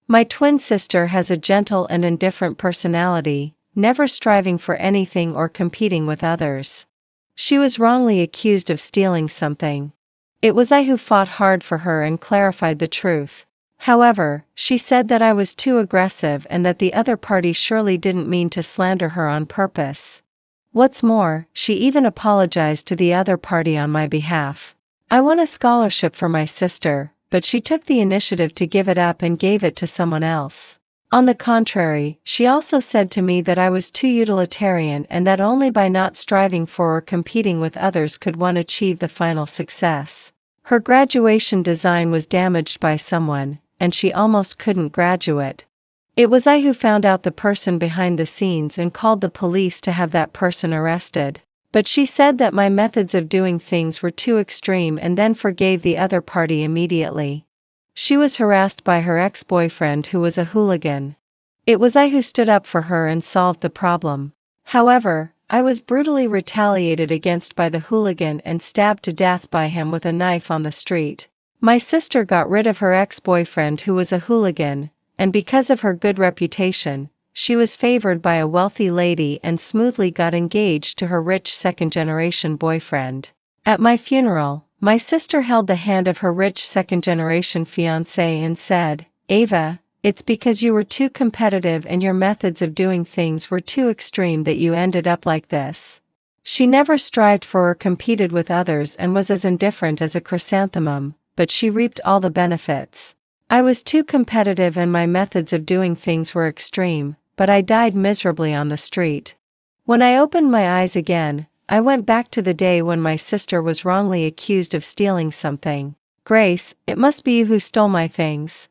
My twin sister has a gentle and indifferent personality, never striving for anything or competing with others. She was wrongly accused of stealing something. It was I who fought hard for her and clarified the truth. However, she said that I was too aggressive and that the other party surely didn't mean to slander her on purpose. What's more, she even apologized to the other party on my behalf. I won a scholarship for my sister, but she took the initiative to give it up and gave it to someone else. On the contrary, she also said to me that I was too utilitarian and that only by not striving for or competing with others could one achieve the final success. Her graduation design was damaged by someone, and she almost couldn't graduate. It was I who found out the person behind the scenes and called the police to have that person arrested. But she said that my methods of doing things were too extreme and then forgave the other party immediately. She was harassed by her ex-boyfriend who was a hooligan. It was I who stood up for her and solved the problem. However, I was brutally retaliated against by the hooligan and stabbed to death by him with a knife on the street. My sister got rid of her ex-boyfriend who was a hooligan, and because of her good reputation, she was favored by a wealthy lady and smoothly got engaged to her rich second-generation boyfriend. At my funeral, my sister held the hand of her rich second-generation fiancé and said, "Ava, it's because you were too competitive and your methods of doing things were too extreme that you ended up like this." She never strived for or competed with others and was as indifferent as a chrysanthemum, but she reaped all the benefits. I was too competitive and my methods of doing things were extreme, but I died miserably on the street. When I opened my eyes again, I went back to the day when my sister was wrongly accused of stealing something. "Grace, it must be you who stole my things."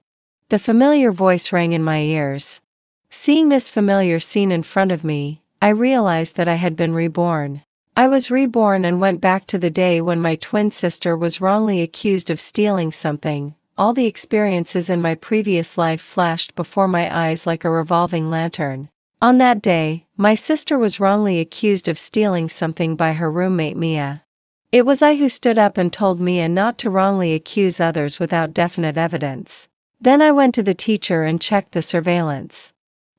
The familiar voice rang in my ears. Seeing this familiar scene in front of me, I realized that I had been reborn. I was reborn and went back to the day when my twin sister was wrongly accused of stealing something. All the experiences in my previous life flashed before my eyes like a revolving lantern. On that day, my sister was wrongly accused of stealing something by her roommate Mia. It was I who stood up and told Mia not to wrongly accuse others without definite evidence. Then I went to the teacher and checked the surveillance.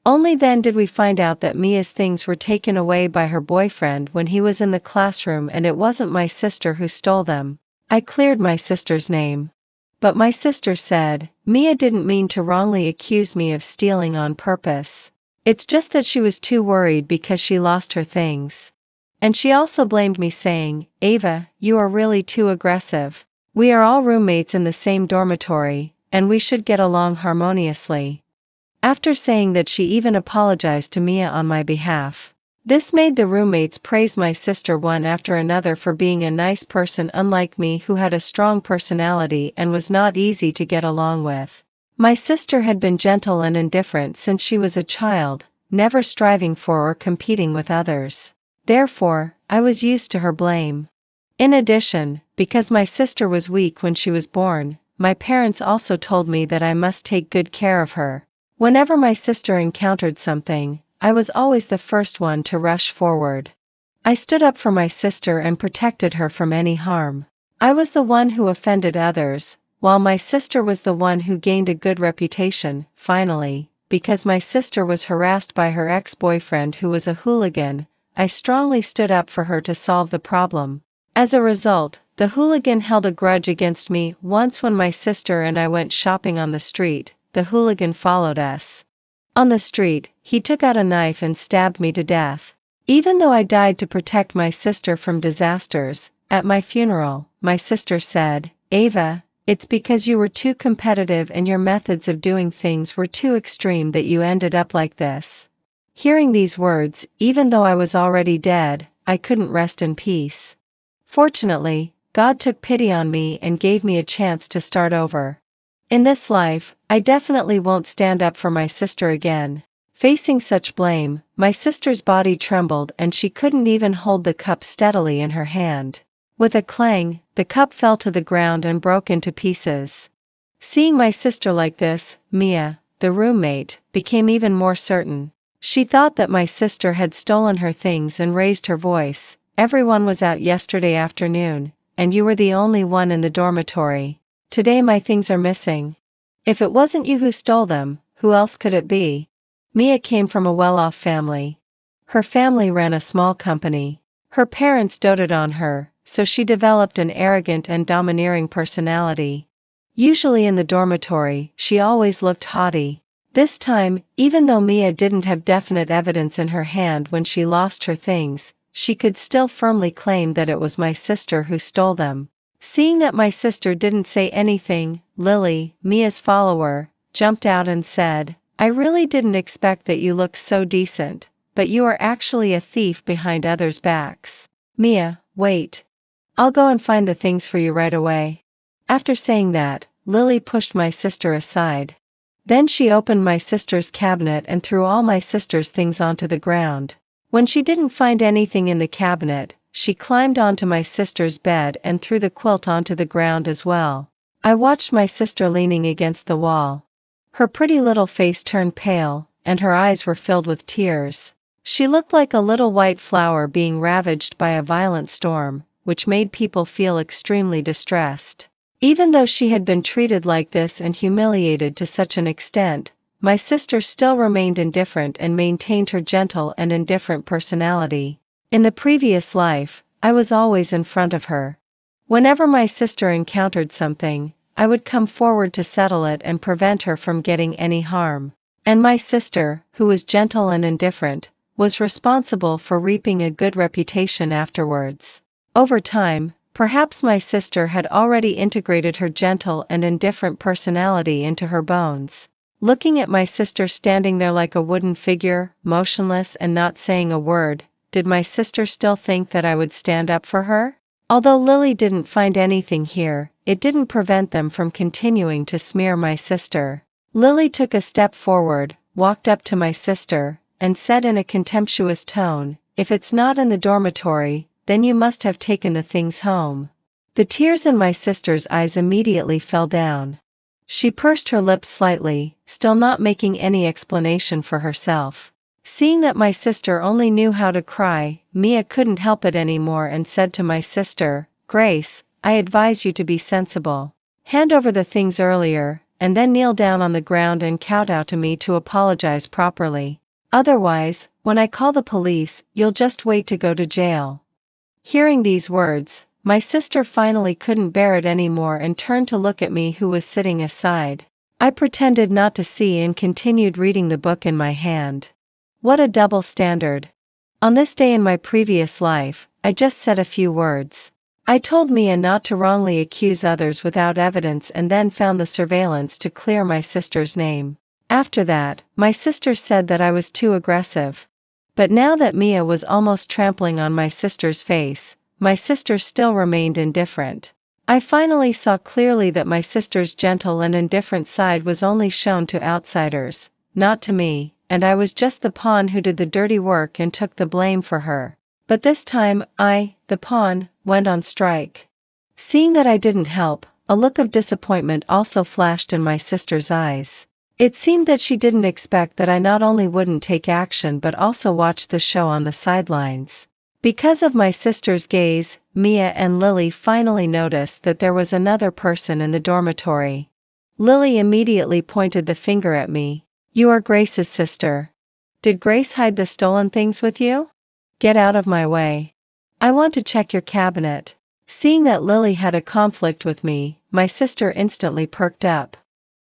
Only then did we find out that Mia's things were taken away by her boyfriend when he was in the classroom and it wasn't my sister who stole them. I cleared my sister's name. But my sister said, "Mia didn't mean to wrongly accuse me of stealing on purpose. It's just that she was too worried because she lost her things." And she also blamed me saying, "Ava, you are really too aggressive. We are all roommates in the same dormitory, and we should get along harmoniously." After saying that, she even apologized to Mia on my behalf. This made the roommates praise my sister one after another for being a nice person unlike me who had a strong personality and was not easy to get along with. My sister had been gentle and indifferent since she was a child, never striving for or competing with others. Therefore, I was used to her blame. In addition, because my sister was weak when she was born, my parents also told me that I must take good care of her. Whenever my sister encountered something, I was always the first one to rush forward. I stood up for my sister and protected her from any harm. I was the one who offended others, while my sister was the one who gained a good reputation. Finally, because my sister was harassed by her ex-boyfriend who was a hooligan, I strongly stood up for her to solve the problem. As a result, the hooligan held a grudge against me. Once when my sister and I went shopping on the street, the hooligan followed us. On the street, he took out a knife and stabbed me to death. Even though I died to protect my sister from disasters, at my funeral, my sister said, "Ava, it's because you were too competitive and your methods of doing things were too extreme that you ended up like this." Hearing these words, even though I was already dead, I couldn't rest in peace. Fortunately, God took pity on me and gave me a chance to start over. In this life, I definitely won't stand up for my sister again. Facing such blame, my sister's body trembled and she couldn't even hold the cup steadily in her hand. With a clang, the cup fell to the ground and broke into pieces. Seeing my sister like this, Mia, the roommate, became even more certain. She thought that my sister had stolen her things and raised her voice. "Everyone was out yesterday afternoon, and you were the only one in the dormitory. Today my things are missing. If it wasn't you who stole them, who else could it be? Mia came from a well-off family. Her family ran a small company. Her parents doted on her, so she developed an arrogant and domineering personality. Usually in the dormitory, she always looked haughty. This time, even though Mia didn't have definite evidence in her hand when she lost her things, she could still firmly claim that it was my sister who stole them. Seeing that my sister didn't say anything, Lily, Mia's follower, jumped out and said, "I really didn't expect that you looked so decent, but you are actually a thief behind others' backs." "Mia, wait. I'll go and find the things for you right away." After saying that, Lily pushed my sister aside. Then she opened my sister's cabinet and threw all my sister's things onto the ground. When she didn't find anything in the cabinet, she climbed onto my sister's bed and threw the quilt onto the ground as well. I watched my sister leaning against the wall. Her pretty little face turned pale, and her eyes were filled with tears. She looked like a little white flower being ravaged by a violent storm, which made people feel extremely distressed. Even though she had been treated like this and humiliated to such an extent, my sister still remained indifferent and maintained her gentle and indifferent personality. In the previous life, I was always in front of her. Whenever my sister encountered something, I would come forward to settle it and prevent her from getting any harm. And my sister, who was gentle and indifferent, was responsible for reaping a good reputation afterwards. Over time, perhaps my sister had already integrated her gentle and indifferent personality into her bones. Looking at my sister standing there like a wooden figure, motionless and not saying a word, did my sister still think that I would stand up for her? Although Lily didn't find anything here, it didn't prevent them from continuing to smear my sister. Lily took a step forward, walked up to my sister, and said in a contemptuous tone, "If it's not in the dormitory, then you must have taken the things home." The tears in my sister's eyes immediately fell down. She pursed her lips slightly, still not making any explanation for herself. Seeing that my sister only knew how to cry, Mia couldn't help it anymore and said to my sister, "Grace, I advise you to be sensible. Hand over the things earlier, and then kneel down on the ground and kowtow to me to apologize properly. Otherwise, when I call the police, you'll just wait to go to jail." Hearing these words, my sister finally couldn't bear it anymore and turned to look at me who was sitting aside. I pretended not to see and continued reading the book in my hand. What a double standard. On this day in my previous life, I just said a few words. I told Mia not to wrongly accuse others without evidence and then found the surveillance to clear my sister's name. After that, my sister said that I was too aggressive. But now that Mia was almost trampling on my sister's face, my sister still remained indifferent. I finally saw clearly that my sister's gentle and indifferent side was only shown to outsiders, not to me, and I was just the pawn who did the dirty work and took the blame for her. But this time, I, the pawn, went on strike. Seeing that I didn't help, a look of disappointment also flashed in my sister's eyes. It seemed that she didn't expect that I not only wouldn't take action but also watch the show on the sidelines. Because of my sister's gaze, Mia and Lily finally noticed that there was another person in the dormitory. Lily immediately pointed the finger at me. "You are Grace's sister. Did Grace hide the stolen things with you? Get out of my way. I want to check your cabinet." Seeing that Lily had a conflict with me, my sister instantly perked up.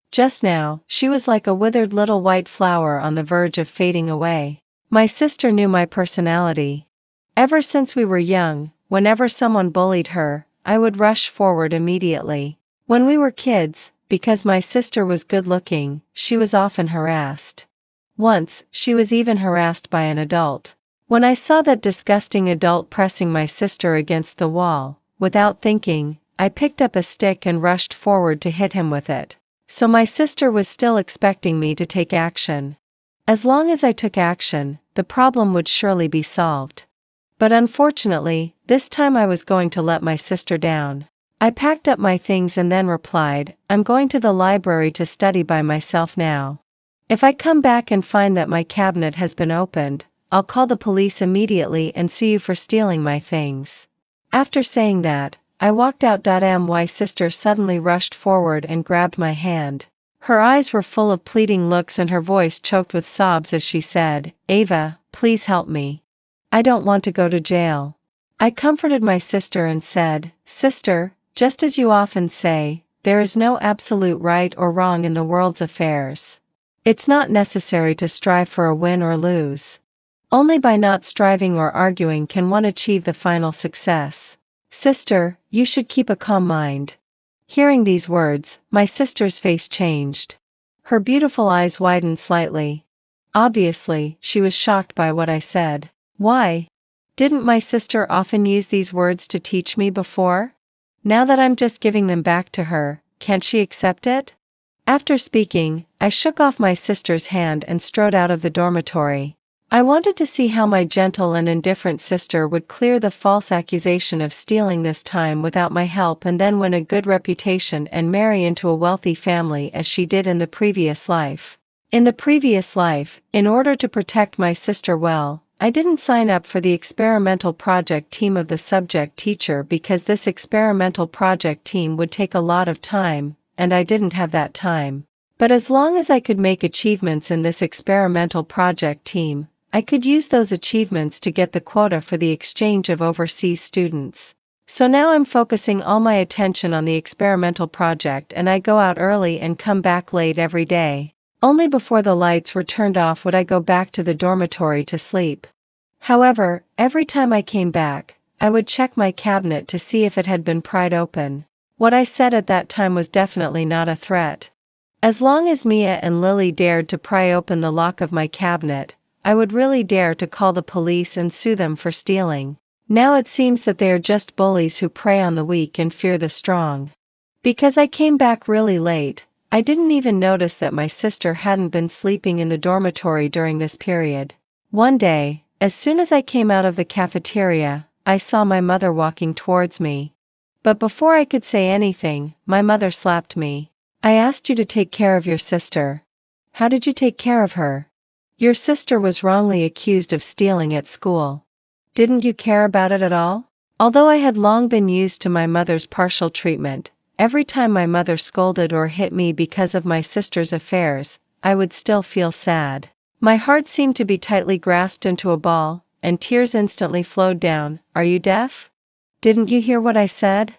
Just now, she was like a withered little white flower on the verge of fading away. My sister knew my personality. Ever since we were young, whenever someone bullied her, I would rush forward immediately. When we were kids, because my sister was good-looking, she was often harassed. Once, she was even harassed by an adult. When I saw that disgusting adult pressing my sister against the wall, without thinking, I picked up a stick and rushed forward to hit him with it. So my sister was still expecting me to take action. As long as I took action, the problem would surely be solved. But unfortunately, this time I was going to let my sister down. I packed up my things and then replied, "I'm going to the library to study by myself now. If I come back and find that my cabinet has been opened, I'll call the police immediately and sue you for stealing my things." After saying that, I walked out. My sister suddenly rushed forward and grabbed my hand. Her eyes were full of pleading looks and her voice choked with sobs as she said, "Ava, please help me. I don't want to go to jail." I comforted my sister and said, "Sister, just as you often say, there is no absolute right or wrong in the world's affairs. It's not necessary to strive for a win or lose. Only by not striving or arguing can one achieve the final success. Sister, you should keep a calm mind." Hearing these words, my sister's face changed. Her beautiful eyes widened slightly. Obviously, she was shocked by what I said. Why? Didn't my sister often use these words to teach me before? Now that I'm just giving them back to her, can't she accept it? After speaking, I shook off my sister's hand and strode out of the dormitory. I wanted to see how my gentle and indifferent sister would clear the false accusation of stealing this time without my help and then win a good reputation and marry into a wealthy family as she did in the previous life. In the previous life, in order to protect my sister well, I didn't sign up for the experimental project team of the subject teacher because this experimental project team would take a lot of time, and I didn't have that time. But as long as I could make achievements in this experimental project team, I could use those achievements to get the quota for the exchange of overseas students. So now I'm focusing all my attention on the experimental project and I go out early and come back late every day. Only before the lights were turned off would I go back to the dormitory to sleep. However, every time I came back, I would check my cabinet to see if it had been pried open. What I said at that time was definitely not a threat. As long as Mia and Lily dared to pry open the lock of my cabinet, I would really dare to call the police and sue them for stealing. Now it seems that they are just bullies who prey on the weak and fear the strong. Because I came back really late, I didn't even notice that my sister hadn't been sleeping in the dormitory during this period. One day, as soon as I came out of the cafeteria, I saw my mother walking towards me. But before I could say anything, my mother slapped me. "I asked you to take care of your sister. How did you take care of her? Your sister was wrongly accused of stealing at school. Didn't you care about it at all?" Although I had long been used to my mother's partial treatment, every time my mother scolded or hit me because of my sister's affairs, I would still feel sad. My heart seemed to be tightly grasped into a ball, and tears instantly flowed down. "Are you deaf? Didn't you hear what I said?"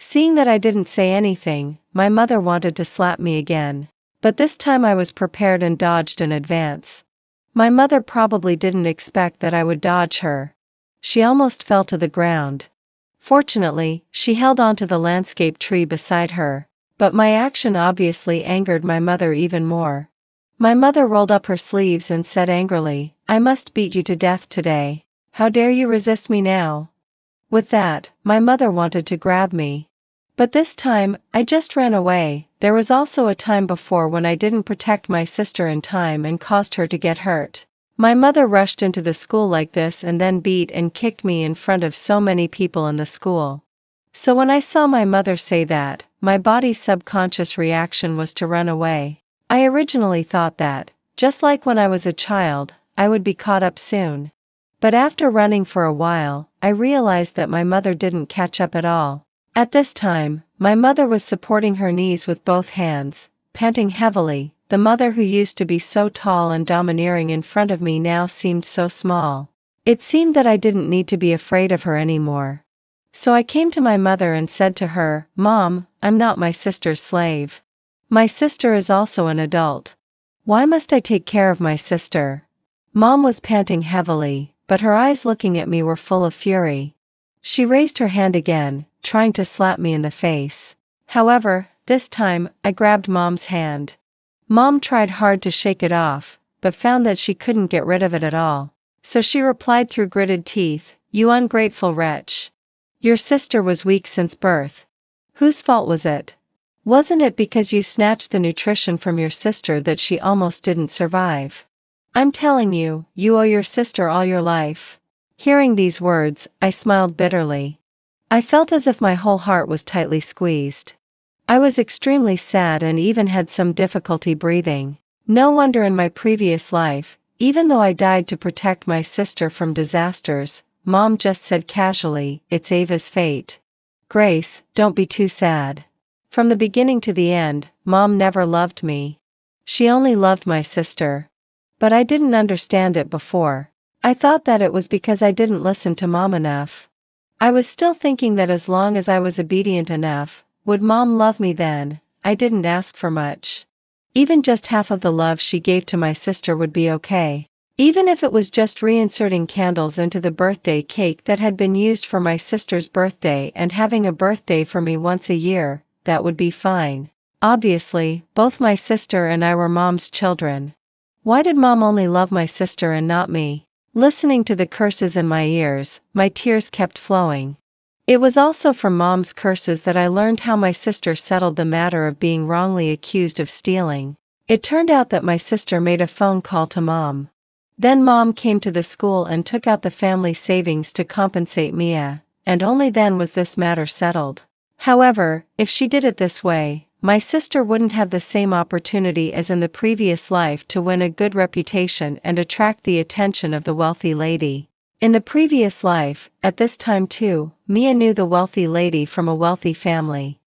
Seeing that I didn't say anything, my mother wanted to slap me again. But this time I was prepared and dodged in advance. My mother probably didn't expect that I would dodge her. She almost fell to the ground. Fortunately, she held onto the landscape tree beside her, but my action obviously angered my mother even more. My mother rolled up her sleeves and said angrily, "I must beat you to death today. How dare you resist me now?" With that, my mother wanted to grab me. But this time, I just ran away. There was also a time before when I didn't protect my sister in time and caused her to get hurt. My mother rushed into the school like this and then beat and kicked me in front of so many people in the school. So when I saw my mother say that, my body's subconscious reaction was to run away. I originally thought that, just like when I was a child, I would be caught up soon. But after running for a while, I realized that my mother didn't catch up at all. At this time, my mother was supporting her knees with both hands, panting heavily. The mother who used to be so tall and domineering in front of me now seemed so small. It seemed that I didn't need to be afraid of her anymore. So I came to my mother and said to her, "Mom, I'm not my sister's slave. My sister is also an adult. Why must I take care of my sister?" Mom was panting heavily, but her eyes looking at me were full of fury. She raised her hand again, trying to slap me in the face. However, this time, I grabbed Mom's hand. Mom tried hard to shake it off, but found that she couldn't get rid of it at all. So she replied through gritted teeth, "You ungrateful wretch. Your sister was weak since birth. Whose fault was it? Wasn't it because you snatched the nutrition from your sister that she almost didn't survive? I'm telling you, you owe your sister all your life." Hearing these words, I smiled bitterly. I felt as if my whole heart was tightly squeezed. I was extremely sad and even had some difficulty breathing. No wonder in my previous life, even though I died to protect my sister from disasters, Mom just said casually, "It's Ava's fate. Grace, don't be too sad. From the beginning to the end, Mom never loved me. She only loved my sister. But I didn't understand it before. I thought that it was because I didn't listen to Mom enough. I was still thinking that as long as I was obedient enough, would Mom love me then. I didn't ask for much. Even just half of the love she gave to my sister would be okay. Even if it was just reinserting candles into the birthday cake that had been used for my sister's birthday and having a birthday for me once a year, that would be fine. Obviously, both my sister and I were Mom's children. Why did Mom only love my sister and not me? Listening to the curses in my ears, my tears kept flowing. It was also from Mom's curses that I learned how my sister settled the matter of being wrongly accused of stealing. It turned out that my sister made a phone call to Mom. Then Mom came to the school and took out the family savings to compensate Mia, and only then was this matter settled. However, if she did it this way, my sister wouldn't have the same opportunity as in the previous life to win a good reputation and attract the attention of the wealthy lady. In the previous life, at this time too, Mia knew the wealthy lady from a wealthy family.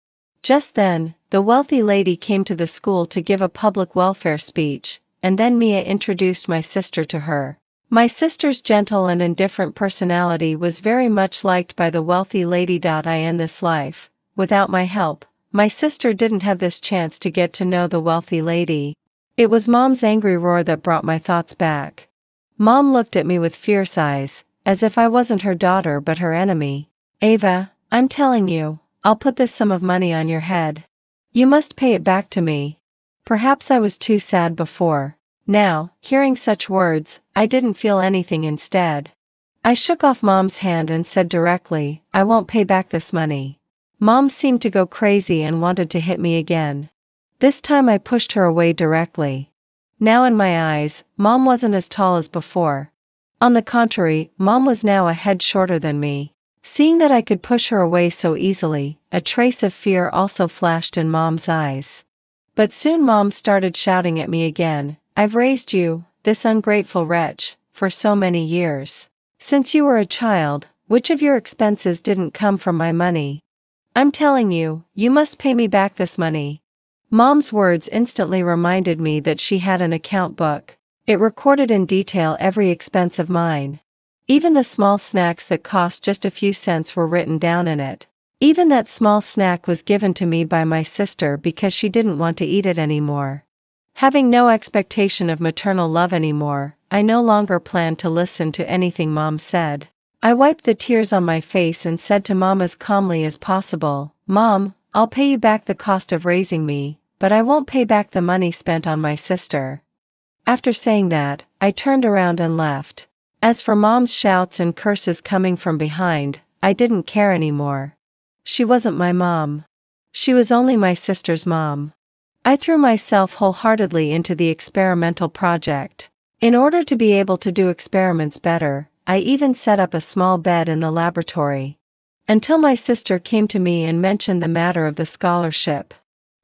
Just then, the wealthy lady came to the school to give a public welfare speech, and then Mia introduced my sister to her. My sister's gentle and indifferent personality was very much liked by the wealthy lady. In this life, without my help, my sister didn't have this chance to get to know the wealthy lady. It was Mom's angry roar that brought my thoughts back. Mom looked at me with fierce eyes, as if I wasn't her daughter but her enemy. Ava, I'm telling you, I'll put this sum of money on your head. You must pay it back to me. Perhaps I was too sad before. Now, hearing such words, I didn't feel anything instead. I shook off Mom's hand and said directly, I won't pay back this money. Mom seemed to go crazy and wanted to hit me again. This time I pushed her away directly. Now in my eyes, Mom wasn't as tall as before. On the contrary, Mom was now a head shorter than me. Seeing that I could push her away so easily, a trace of fear also flashed in Mom's eyes. But soon Mom started shouting at me again, I've raised you, this ungrateful wretch, for so many years. Since you were a child, which of your expenses didn't come from my money? I'm telling you, you must pay me back this money. Mom's words instantly reminded me that she had an account book. It recorded in detail every expense of mine. Even the small snacks that cost just a few cents were written down in it. Even that small snack was given to me by my sister because she didn't want to eat it anymore. Having no expectation of maternal love anymore, I no longer planned to listen to anything Mom said. I wiped the tears on my face and said to Mom as calmly as possible, Mom, I'll pay you back the cost of raising me, but I won't pay back the money spent on my sister. After saying that, I turned around and left. As for Mom's shouts and curses coming from behind, I didn't care anymore. She wasn't my mom. She was only my sister's mom. I threw myself wholeheartedly into the experimental project. In order to be able to do experiments better, I even set up a small bed in the laboratory. Until my sister came to me and mentioned the matter of the scholarship.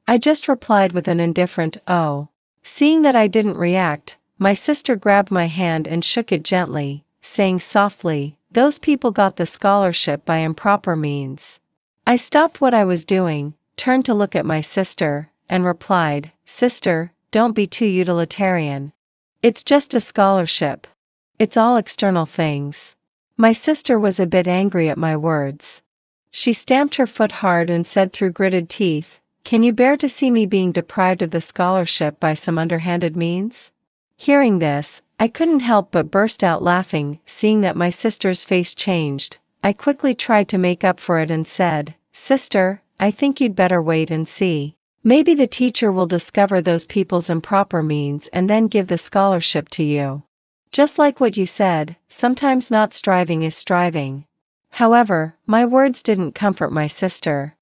I just replied with an indifferent, oh. Seeing that I didn't react, my sister grabbed my hand and shook it gently, saying softly, those people got the scholarship by improper means. I stopped what I was doing, turned to look at my sister, and replied, Sister, don't be too utilitarian. It's just a scholarship. It's all external things. My sister was a bit angry at my words. She stamped her foot hard and said through gritted teeth, Can you bear to see me being deprived of the scholarship by some underhanded means? Hearing this, I couldn't help but burst out laughing. Seeing that my sister's face changed, I quickly tried to make up for it and said, Sister, I think you'd better wait and see. Maybe the teacher will discover those people's improper means and then give the scholarship to you. Just like what you said, sometimes not striving is striving. However, my words didn't comfort my sister.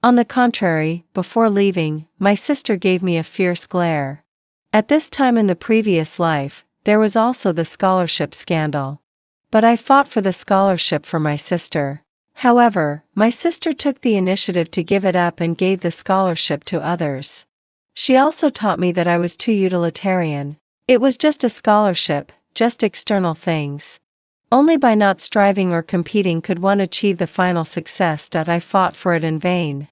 On the contrary, before leaving, my sister gave me a fierce glare. At this time in the previous life, there was also the scholarship scandal. But I fought for the scholarship for my sister. However, my sister took the initiative to give it up and gave the scholarship to others. She also taught me that I was too utilitarian. It was just a scholarship, just external things. Only by not striving or competing could one achieve the final success. I fought for it in vain.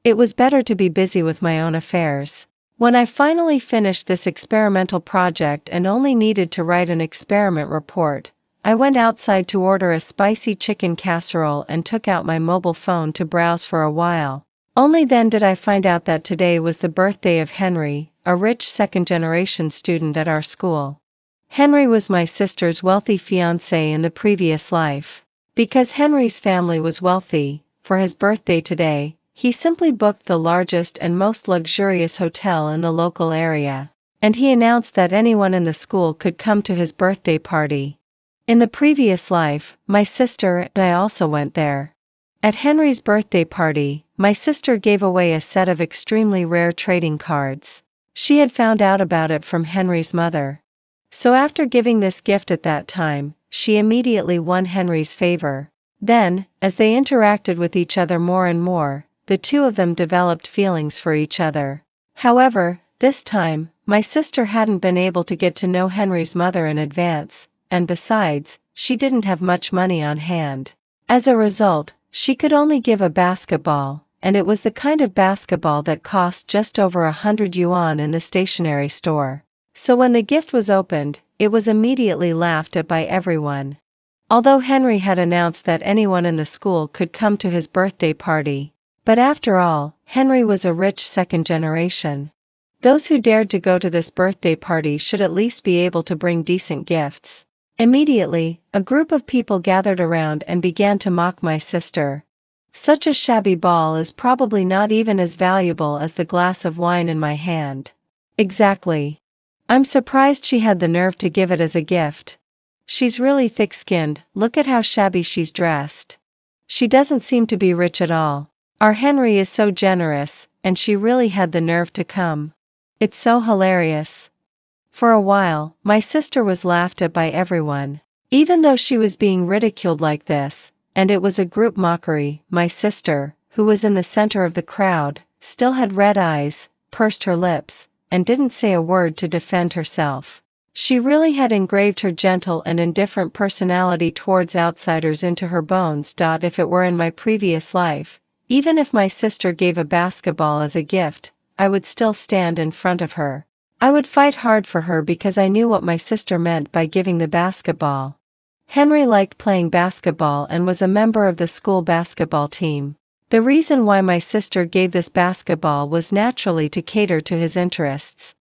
It was better to be busy with my own affairs. When I finally finished this experimental project and only needed to write an experiment report, I went outside to order a spicy chicken casserole and took out my mobile phone to browse for a while. Only then did I find out that today was the birthday of Henry, a rich second-generation student at our school. Henry was my sister's wealthy fiancé in the previous life. Because Henry's family was wealthy, for his birthday today, he simply booked the largest and most luxurious hotel in the local area, and he announced that anyone in the school could come to his birthday party. In the previous life, my sister and I also went there. At Henry's birthday party, my sister gave away a set of extremely rare trading cards. She had found out about it from Henry's mother. So after giving this gift at that time, she immediately won Henry's favor. Then, as they interacted with each other more and more, the two of them developed feelings for each other. However, this time, my sister hadn't been able to get to know Henry's mother in advance, and besides, she didn't have much money on hand. As a result, she could only give a basketball, and it was the kind of basketball that cost just over 100 yuan in the stationery store. So when the gift was opened, it was immediately laughed at by everyone. Although Henry had announced that anyone in the school could come to his birthday party. But after all, Henry was a rich second generation. Those who dared to go to this birthday party should at least be able to bring decent gifts. Immediately, a group of people gathered around and began to mock my sister. Such a shabby ball is probably not even as valuable as the glass of wine in my hand. Exactly. I'm surprised she had the nerve to give it as a gift. She's really thick-skinned, look at how shabby she's dressed. She doesn't seem to be rich at all. Our Henry is so generous, and she really had the nerve to come. It's so hilarious. For a while, my sister was laughed at by everyone. Even though she was being ridiculed like this, and it was a group mockery, my sister, who was in the center of the crowd, still had red eyes, pursed her lips, and didn't say a word to defend herself. She really had engraved her gentle and indifferent personality towards outsiders into her bones. If it were in my previous life, even if my sister gave a basketball as a gift, I would still stand in front of her. I would fight hard for her because I knew what my sister meant by giving the basketball. Henry liked playing basketball and was a member of the school basketball team. The reason why my sister gave this basketball was naturally to cater to his interests.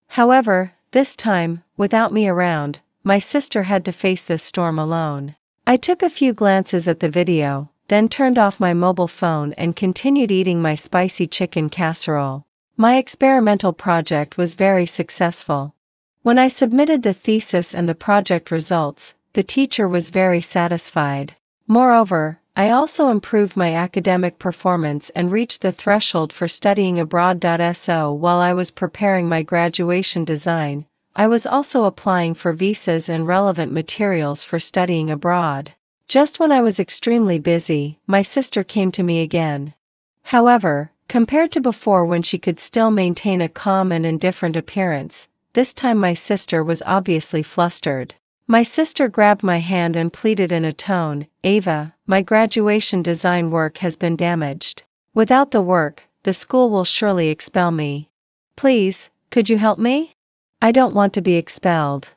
However, this time, without me around, my sister had to face this storm alone. I took a few glances at the video, then turned off my mobile phone and continued eating my spicy chicken casserole. My experimental project was very successful. When I submitted the thesis and the project results, the teacher was very satisfied. Moreover, I also improved my academic performance and reached the threshold for studying abroad. So while I was preparing my graduation design, I was also applying for visas and relevant materials for studying abroad. Just when I was extremely busy, my sister came to me again. However, compared to before when she could still maintain a calm and indifferent appearance, this time my sister was obviously flustered. My sister grabbed my hand and pleaded in a tone, "Ava, my graduation design work has been damaged. Without the work, the school will surely expel me. Please, could you help me? I don't want to be expelled.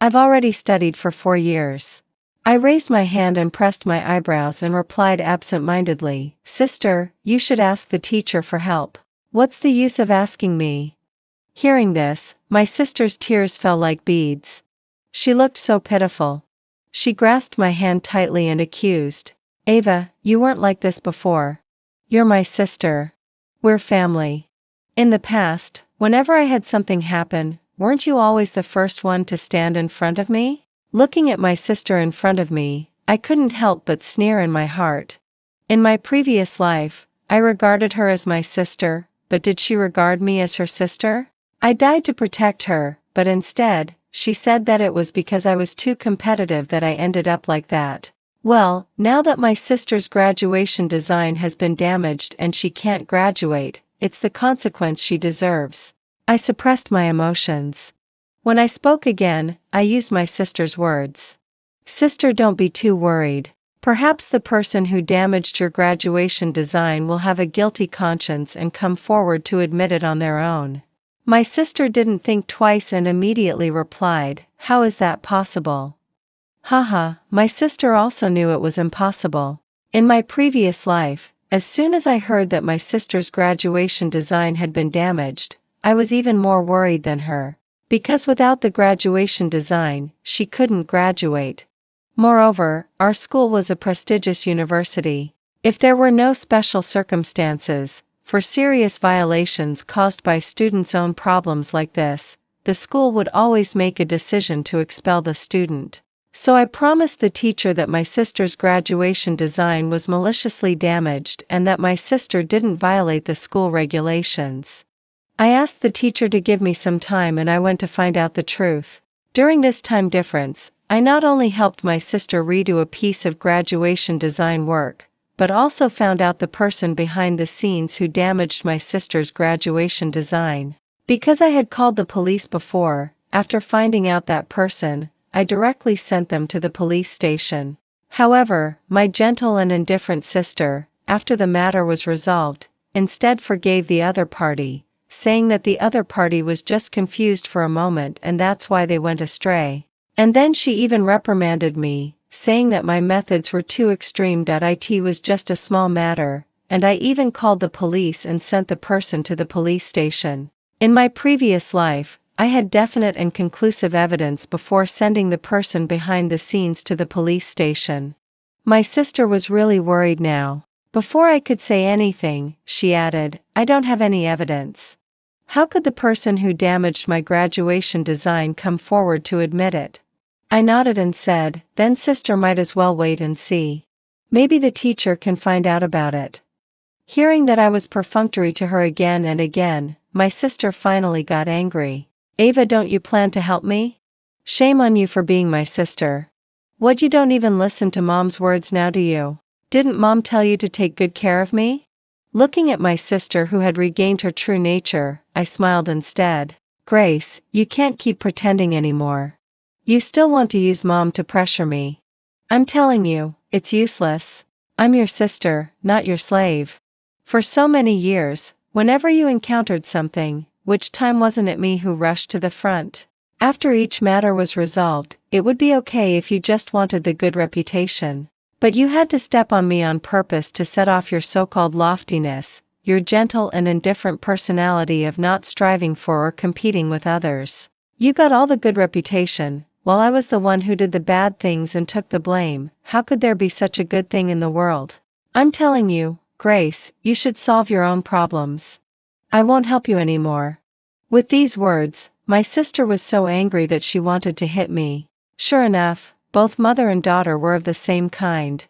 I've already studied for 4 years." I raised my hand and pressed my eyebrows and replied absent-mindedly, "Sister, you should ask the teacher for help. What's the use of asking me?" Hearing this, my sister's tears fell like beads. She looked so pitiful. She grasped my hand tightly and accused, "Ava, you weren't like this before. You're my sister. We're family. In the past, whenever I had something happen, weren't you always the first one to stand in front of me?" Looking at my sister in front of me, I couldn't help but sneer in my heart. In my previous life, I regarded her as my sister, but did she regard me as her sister? I died to protect her, but instead, she said that it was because I was too competitive that I ended up like that. Well, now that my sister's graduation design has been damaged and she can't graduate, it's the consequence she deserves. I suppressed my emotions. When I spoke again, I used my sister's words. "Sister, don't be too worried. Perhaps the person who damaged your graduation design will have a guilty conscience and come forward to admit it on their own. My sister didn't think twice and immediately replied, "How is that possible?" Haha, my sister also knew it was impossible. In my previous life, as soon as I heard that my sister's graduation design had been damaged, I was even more worried than her. Because without the graduation design, she couldn't graduate. Moreover, our school was a prestigious university. If there were no special circumstances, for serious violations caused by students' own problems like this, the school would always make a decision to expel the student. So I promised the teacher that my sister's graduation design was maliciously damaged and that my sister didn't violate the school regulations. I asked the teacher to give me some time and I went to find out the truth. During this time difference, I not only helped my sister redo a piece of graduation design work, but also found out the person behind the scenes who damaged my sister's graduation design. Because I had called the police before, after finding out that person, I directly sent them to the police station. However, my gentle and indifferent sister, after the matter was resolved, instead forgave the other party, saying that the other party was just confused for a moment and that's why they went astray. And then she even reprimanded me, saying that my methods were too extreme. It was just a small matter, and I even called the police and sent the person to the police station. In my previous life, I had definite and conclusive evidence before sending the person behind the scenes to the police station. My sister was really worried now. Before I could say anything, she added, "I don't have any evidence. How could the person who damaged my graduation design come forward to admit it?" I nodded and said, "Then sister might as well wait and see. Maybe the teacher can find out about it." Hearing that I was perfunctory to her again and again, my sister finally got angry. "Ava, don't you plan to help me? Shame on you for being my sister. What, you don't even listen to mom's words now, do you? Didn't mom tell you to take good care of me?" Looking at my sister who had regained her true nature, I smiled instead. "Grace, you can't keep pretending anymore. You still want to use mom to pressure me. I'm telling you, it's useless. I'm your sister, not your slave. For so many years, whenever you encountered something, which time wasn't it me who rushed to the front? After each matter was resolved, it would be okay if you just wanted the good reputation. But you had to step on me on purpose to set off your so-called loftiness, your gentle and indifferent personality of not striving for or competing with others. You got all the good reputation, while I was the one who did the bad things and took the blame. How could there be such a good thing in the world? I'm telling you, Grace, you should solve your own problems. I won't help you anymore." With these words, my sister was so angry that she wanted to hit me. Sure enough, both mother and daughter were of the same kind.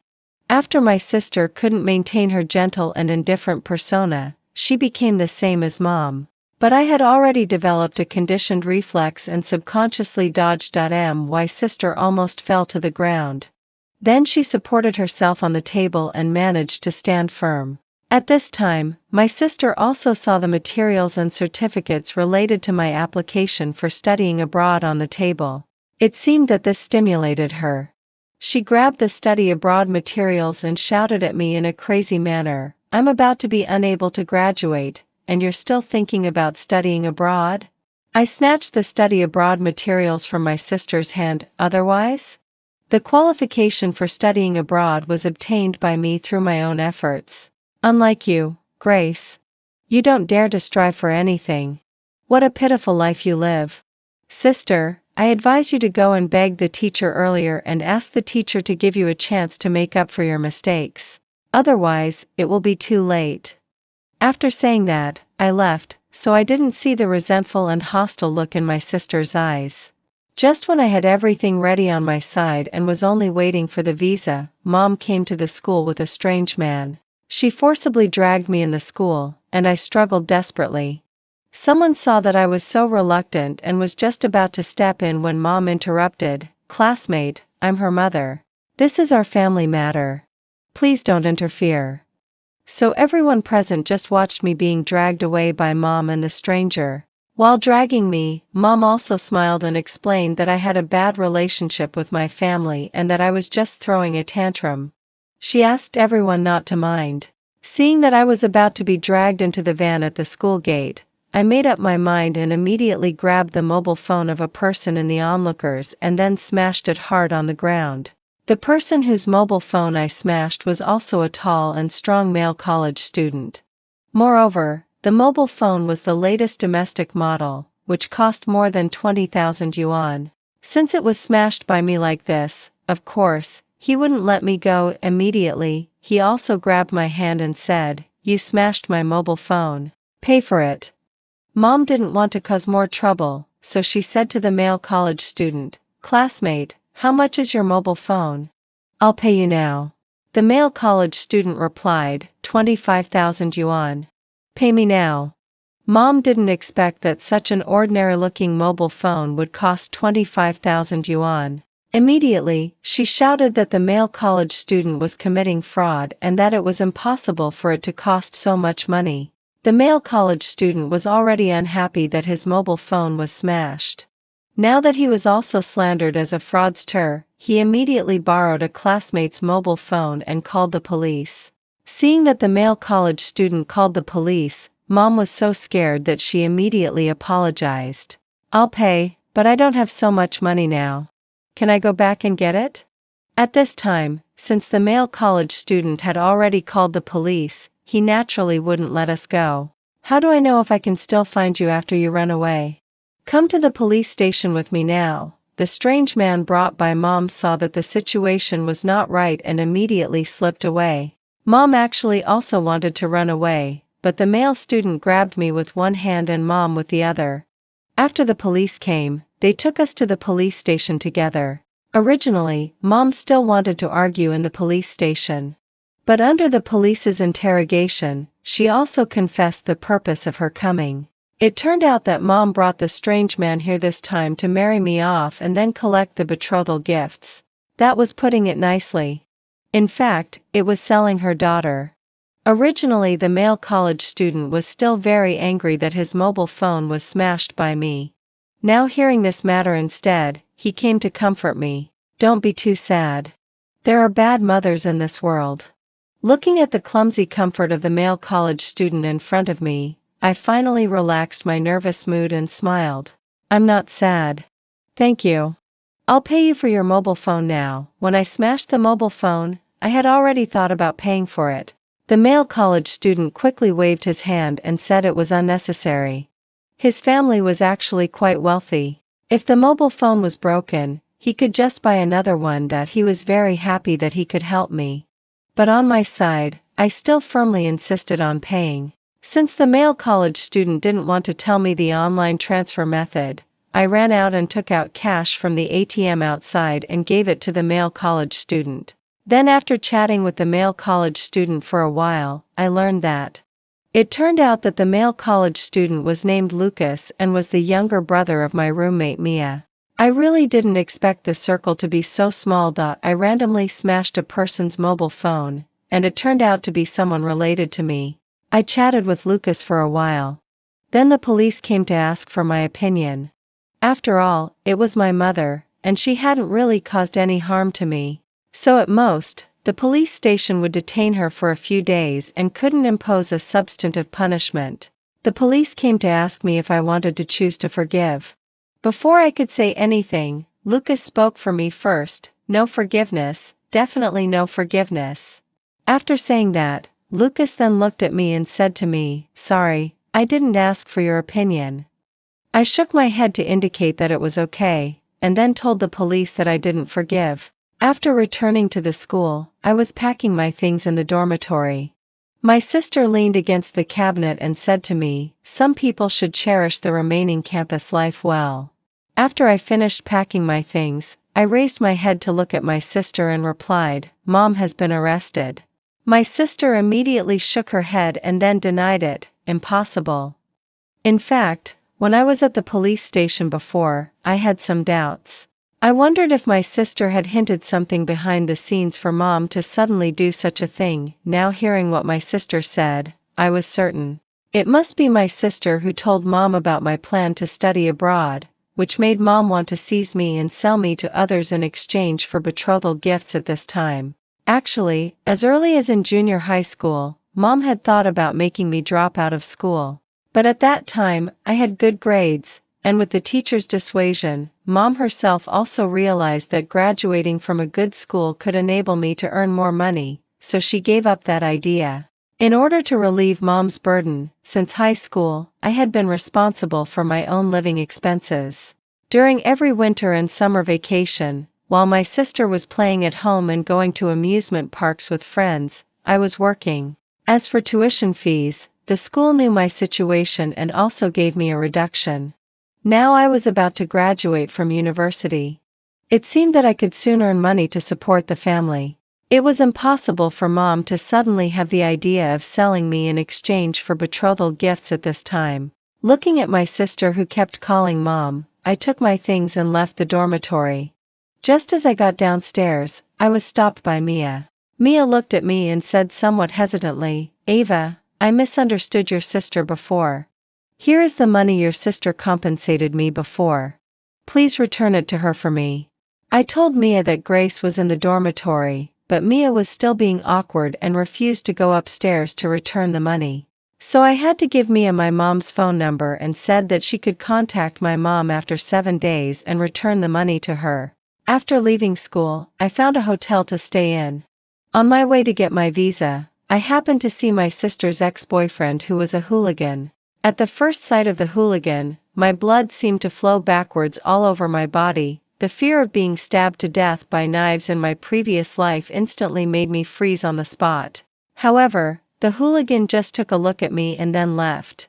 After my sister couldn't maintain her gentle and indifferent persona, she became the same as mom. But I had already developed a conditioned reflex and subconsciously dodged. My sister almost fell to the ground. Then she supported herself on the table and managed to stand firm. At this time, my sister also saw the materials and certificates related to my application for studying abroad on the table. It seemed that this stimulated her. She grabbed the study abroad materials and shouted at me in a crazy manner, "I'm about to be unable to graduate, and you're still thinking about studying abroad?" I snatched the study abroad materials from my sister's hand. "Otherwise?" The qualification for studying abroad was obtained by me through my own efforts. Unlike you, Grace. You don't dare to strive for anything. What a pitiful life you live. Sister, I advise you to go and beg the teacher earlier and ask the teacher to give you a chance to make up for your mistakes. Otherwise, it will be too late. After saying that, I left, so I didn't see the resentful and hostile look in my sister's eyes. Just when I had everything ready on my side and was only waiting for the visa, Mom came to the school with a strange man. She forcibly dragged me in the school, and I struggled desperately. Someone saw that I was so reluctant and was just about to step in when Mom interrupted. "Classmate, I'm her mother. This is our family matter. Please don't interfere." So everyone present just watched me being dragged away by Mom and the stranger. While dragging me, Mom also smiled and explained that I had a bad relationship with my family and that I was just throwing a tantrum. She asked everyone not to mind. Seeing that I was about to be dragged into the van at the school gate, I made up my mind and immediately grabbed the mobile phone of a person in the onlookers and then smashed it hard on the ground. The person whose mobile phone I smashed was also a tall and strong male college student. Moreover, the mobile phone was the latest domestic model, which cost more than 20,000 yuan. Since it was smashed by me like this, of course, he wouldn't let me go immediately. He also grabbed my hand and said, "You smashed my mobile phone. Pay for it." Mom didn't want to cause more trouble, so she said to the male college student, "Classmate, how much is your mobile phone? I'll pay you now." The male college student replied, 25,000 yuan. Pay me now. Mom didn't expect that such an ordinary-looking mobile phone would cost 25,000 yuan. Immediately, she shouted that the male college student was committing fraud and that it was impossible for it to cost so much money. The male college student was already unhappy that his mobile phone was smashed. Now that he was also slandered as a fraudster, he immediately borrowed a classmate's mobile phone and called the police. Seeing that the male college student called the police, Mom was so scared that she immediately apologized. "I'll pay, but I don't have so much money now. Can I go back and get it?" At this time, since the male college student had already called the police, he naturally wouldn't let us go. "How do I know if I can still find you after you run away? Come to the police station with me now." The strange man brought by Mom saw that the situation was not right and immediately slipped away. Mom actually also wanted to run away, but the male student grabbed me with one hand and Mom with the other. After the police came, they took us to the police station together. Originally, Mom still wanted to argue in the police station. But under the police's interrogation, she also confessed the purpose of her coming. It turned out that Mom brought the strange man here this time to marry me off and then collect the betrothal gifts. That was putting it nicely. In fact, it was selling her daughter. Originally, the male college student was still very angry that his mobile phone was smashed by me. Now hearing this matter instead, he came to comfort me. "Don't be too sad. There are bad mothers in this world." Looking at the clumsy comfort of the male college student in front of me, I finally relaxed my nervous mood and smiled. "I'm not sad. Thank you. I'll pay you for your mobile phone now." When I smashed the mobile phone, I had already thought about paying for it. The male college student quickly waved his hand and said it was unnecessary. His family was actually quite wealthy. If the mobile phone was broken, he could just buy another one. That he was very happy that he could help me. But on my side, I still firmly insisted on paying. Since the male college student didn't want to tell me the online transfer method, I ran out and took out cash from the ATM outside and gave it to the male college student. Then after chatting with the male college student for a while, I learned that it turned out that the male college student was named Lucas and was the younger brother of my roommate Mia. I really didn't expect the circle to be so small. I randomly smashed a person's mobile phone, and it turned out to be someone related to me. I chatted with Lucas for a while. Then the police came to ask for my opinion. After all, it was my mother, and she hadn't really caused any harm to me. So at most, the police station would detain her for a few days and couldn't impose a substantive punishment. The police came to ask me if I wanted to choose to forgive. Before I could say anything, Lucas spoke for me first. "No forgiveness, definitely no forgiveness." After saying that, Lucas then looked at me and said to me, "Sorry, I didn't ask for your opinion." I shook my head to indicate that it was okay, and then told the police that I didn't forgive. After returning to the school, I was packing my things in the dormitory. My sister leaned against the cabinet and said to me, "Some people should cherish the remaining campus life well." After I finished packing my things, I raised my head to look at my sister and replied, "Mom has been arrested." My sister immediately shook her head and then denied it. Impossible. In fact, when I was at the police station before, I had some doubts. I wondered if my sister had hinted something behind the scenes for Mom to suddenly do such a thing. Now hearing what my sister said, I was certain. It must be my sister who told Mom about my plan to study abroad, which made Mom want to seize me and sell me to others in exchange for betrothal gifts at this time. Actually, as early as in junior high school, Mom had thought about making me drop out of school. But at that time, I had good grades, and with the teacher's dissuasion, Mom herself also realized that graduating from a good school could enable me to earn more money, so she gave up that idea. In order to relieve Mom's burden, since high school, I had been responsible for my own living expenses. During every winter and summer vacation, while my sister was playing at home and going to amusement parks with friends, I was working. As for tuition fees, the school knew my situation and also gave me a reduction. Now I was about to graduate from university. It seemed that I could soon earn money to support the family. It was impossible for Mom to suddenly have the idea of selling me in exchange for betrothal gifts at this time. Looking at my sister who kept calling Mom, I took my things and left the dormitory. Just as I got downstairs, I was stopped by Mia. Mia looked at me and said somewhat hesitantly, "Ava, I misunderstood your sister before. Here is the money your sister compensated me before. Please return it to her for me." I told Mia that Grace was in the dormitory, but Mia was still being awkward and refused to go upstairs to return the money. So I had to give Mia my mom's phone number and said that she could contact my mom after 7 days and return the money to her. After leaving school, I found a hotel to stay in. On my way to get my visa, I happened to see my sister's ex-boyfriend who was a hooligan. At the first sight of the hooligan, my blood seemed to flow backwards all over my body. The fear of being stabbed to death by knives in my previous life instantly made me freeze on the spot. However, the hooligan just took a look at me and then left.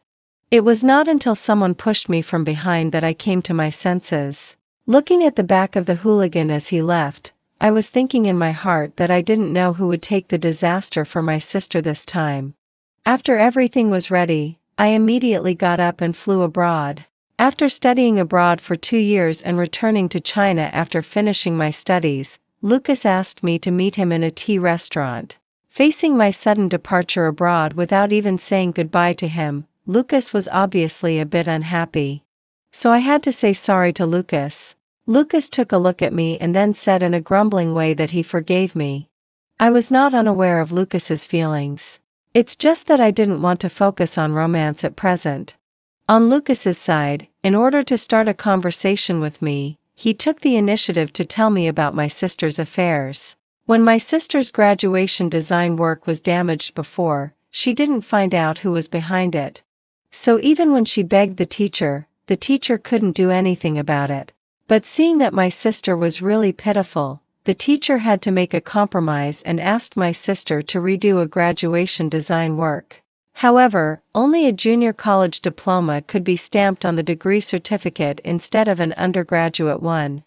It was not until someone pushed me from behind that I came to my senses. Looking at the back of the hooligan as he left, I was thinking in my heart that I didn't know who would take the disaster for my sister this time. After everything was ready, I immediately got up and flew abroad. After studying abroad for 2 years and returning to China after finishing my studies, Lucas asked me to meet him in a tea restaurant. Facing my sudden departure abroad without even saying goodbye to him, Lucas was obviously a bit unhappy. So I had to say sorry to Lucas. Lucas took a look at me and then said in a grumbling way that he forgave me. I was not unaware of Lucas's feelings. It's just that I didn't want to focus on romance at present. On Lucas's side, in order to start a conversation with me, he took the initiative to tell me about my sister's affairs. When my sister's graduation design work was damaged before, she didn't find out who was behind it. So even when she begged the teacher couldn't do anything about it. But seeing that my sister was really pitiful, the teacher had to make a compromise and asked my sister to redo a graduation design work. However, only a junior college diploma could be stamped on the degree certificate instead of an undergraduate one.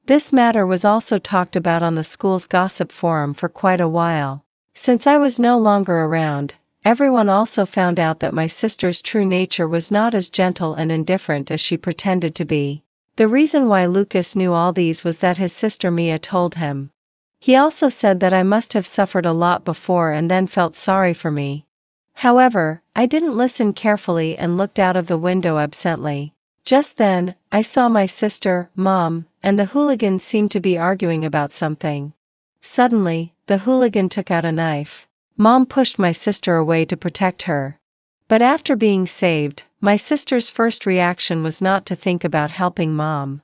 This matter was also talked about on the school's gossip forum for quite a while. Since I was no longer around, everyone also found out that my sister's true nature was not as gentle and indifferent as she pretended to be. The reason why Lucas knew all these was that his sister Mia told him. He also said that I must have suffered a lot before and then felt sorry for me. However, I didn't listen carefully and looked out of the window absently. Just then, I saw my sister, Mom, and the hooligan seemed to be arguing about something. Suddenly, the hooligan took out a knife. Mom pushed my sister away to protect her. But after being saved, my sister's first reaction was not to think about helping Mom.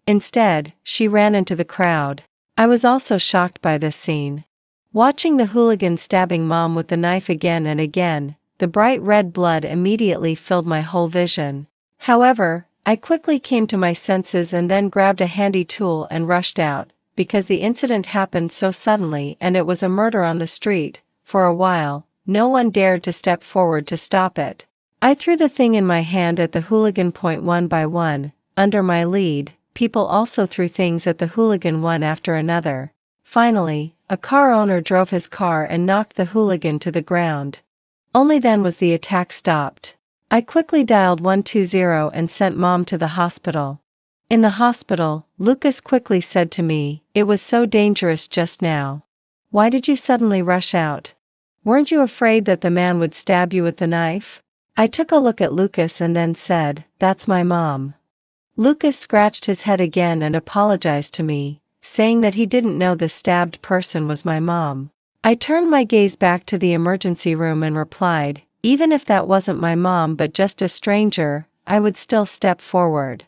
Instead, she ran into the crowd. I was also shocked by this scene. Watching the hooligan stabbing Mom with the knife again and again, the bright red blood immediately filled my whole vision. However, I quickly came to my senses and then grabbed a handy tool and rushed out, because the incident happened so suddenly and it was a murder on the street. For a while, no one dared to step forward to stop it. I threw the thing in my hand at the hooligan. One by one, under my lead, people also threw things at the hooligan one after another. Finally, a car owner drove his car and knocked the hooligan to the ground. Only then was the attack stopped. I quickly dialed 120 and sent Mom to the hospital. In the hospital, Lucas quickly said to me, "It was so dangerous just now. Why did you suddenly rush out? Weren't you afraid that the man would stab you with the knife?" I took a look at Lucas and then said, "That's my mom." Lucas scratched his head again and apologized to me, saying that he didn't know the stabbed person was my mom. I turned my gaze back to the emergency room and replied, even if that wasn't my mom but just a stranger, I would still step forward.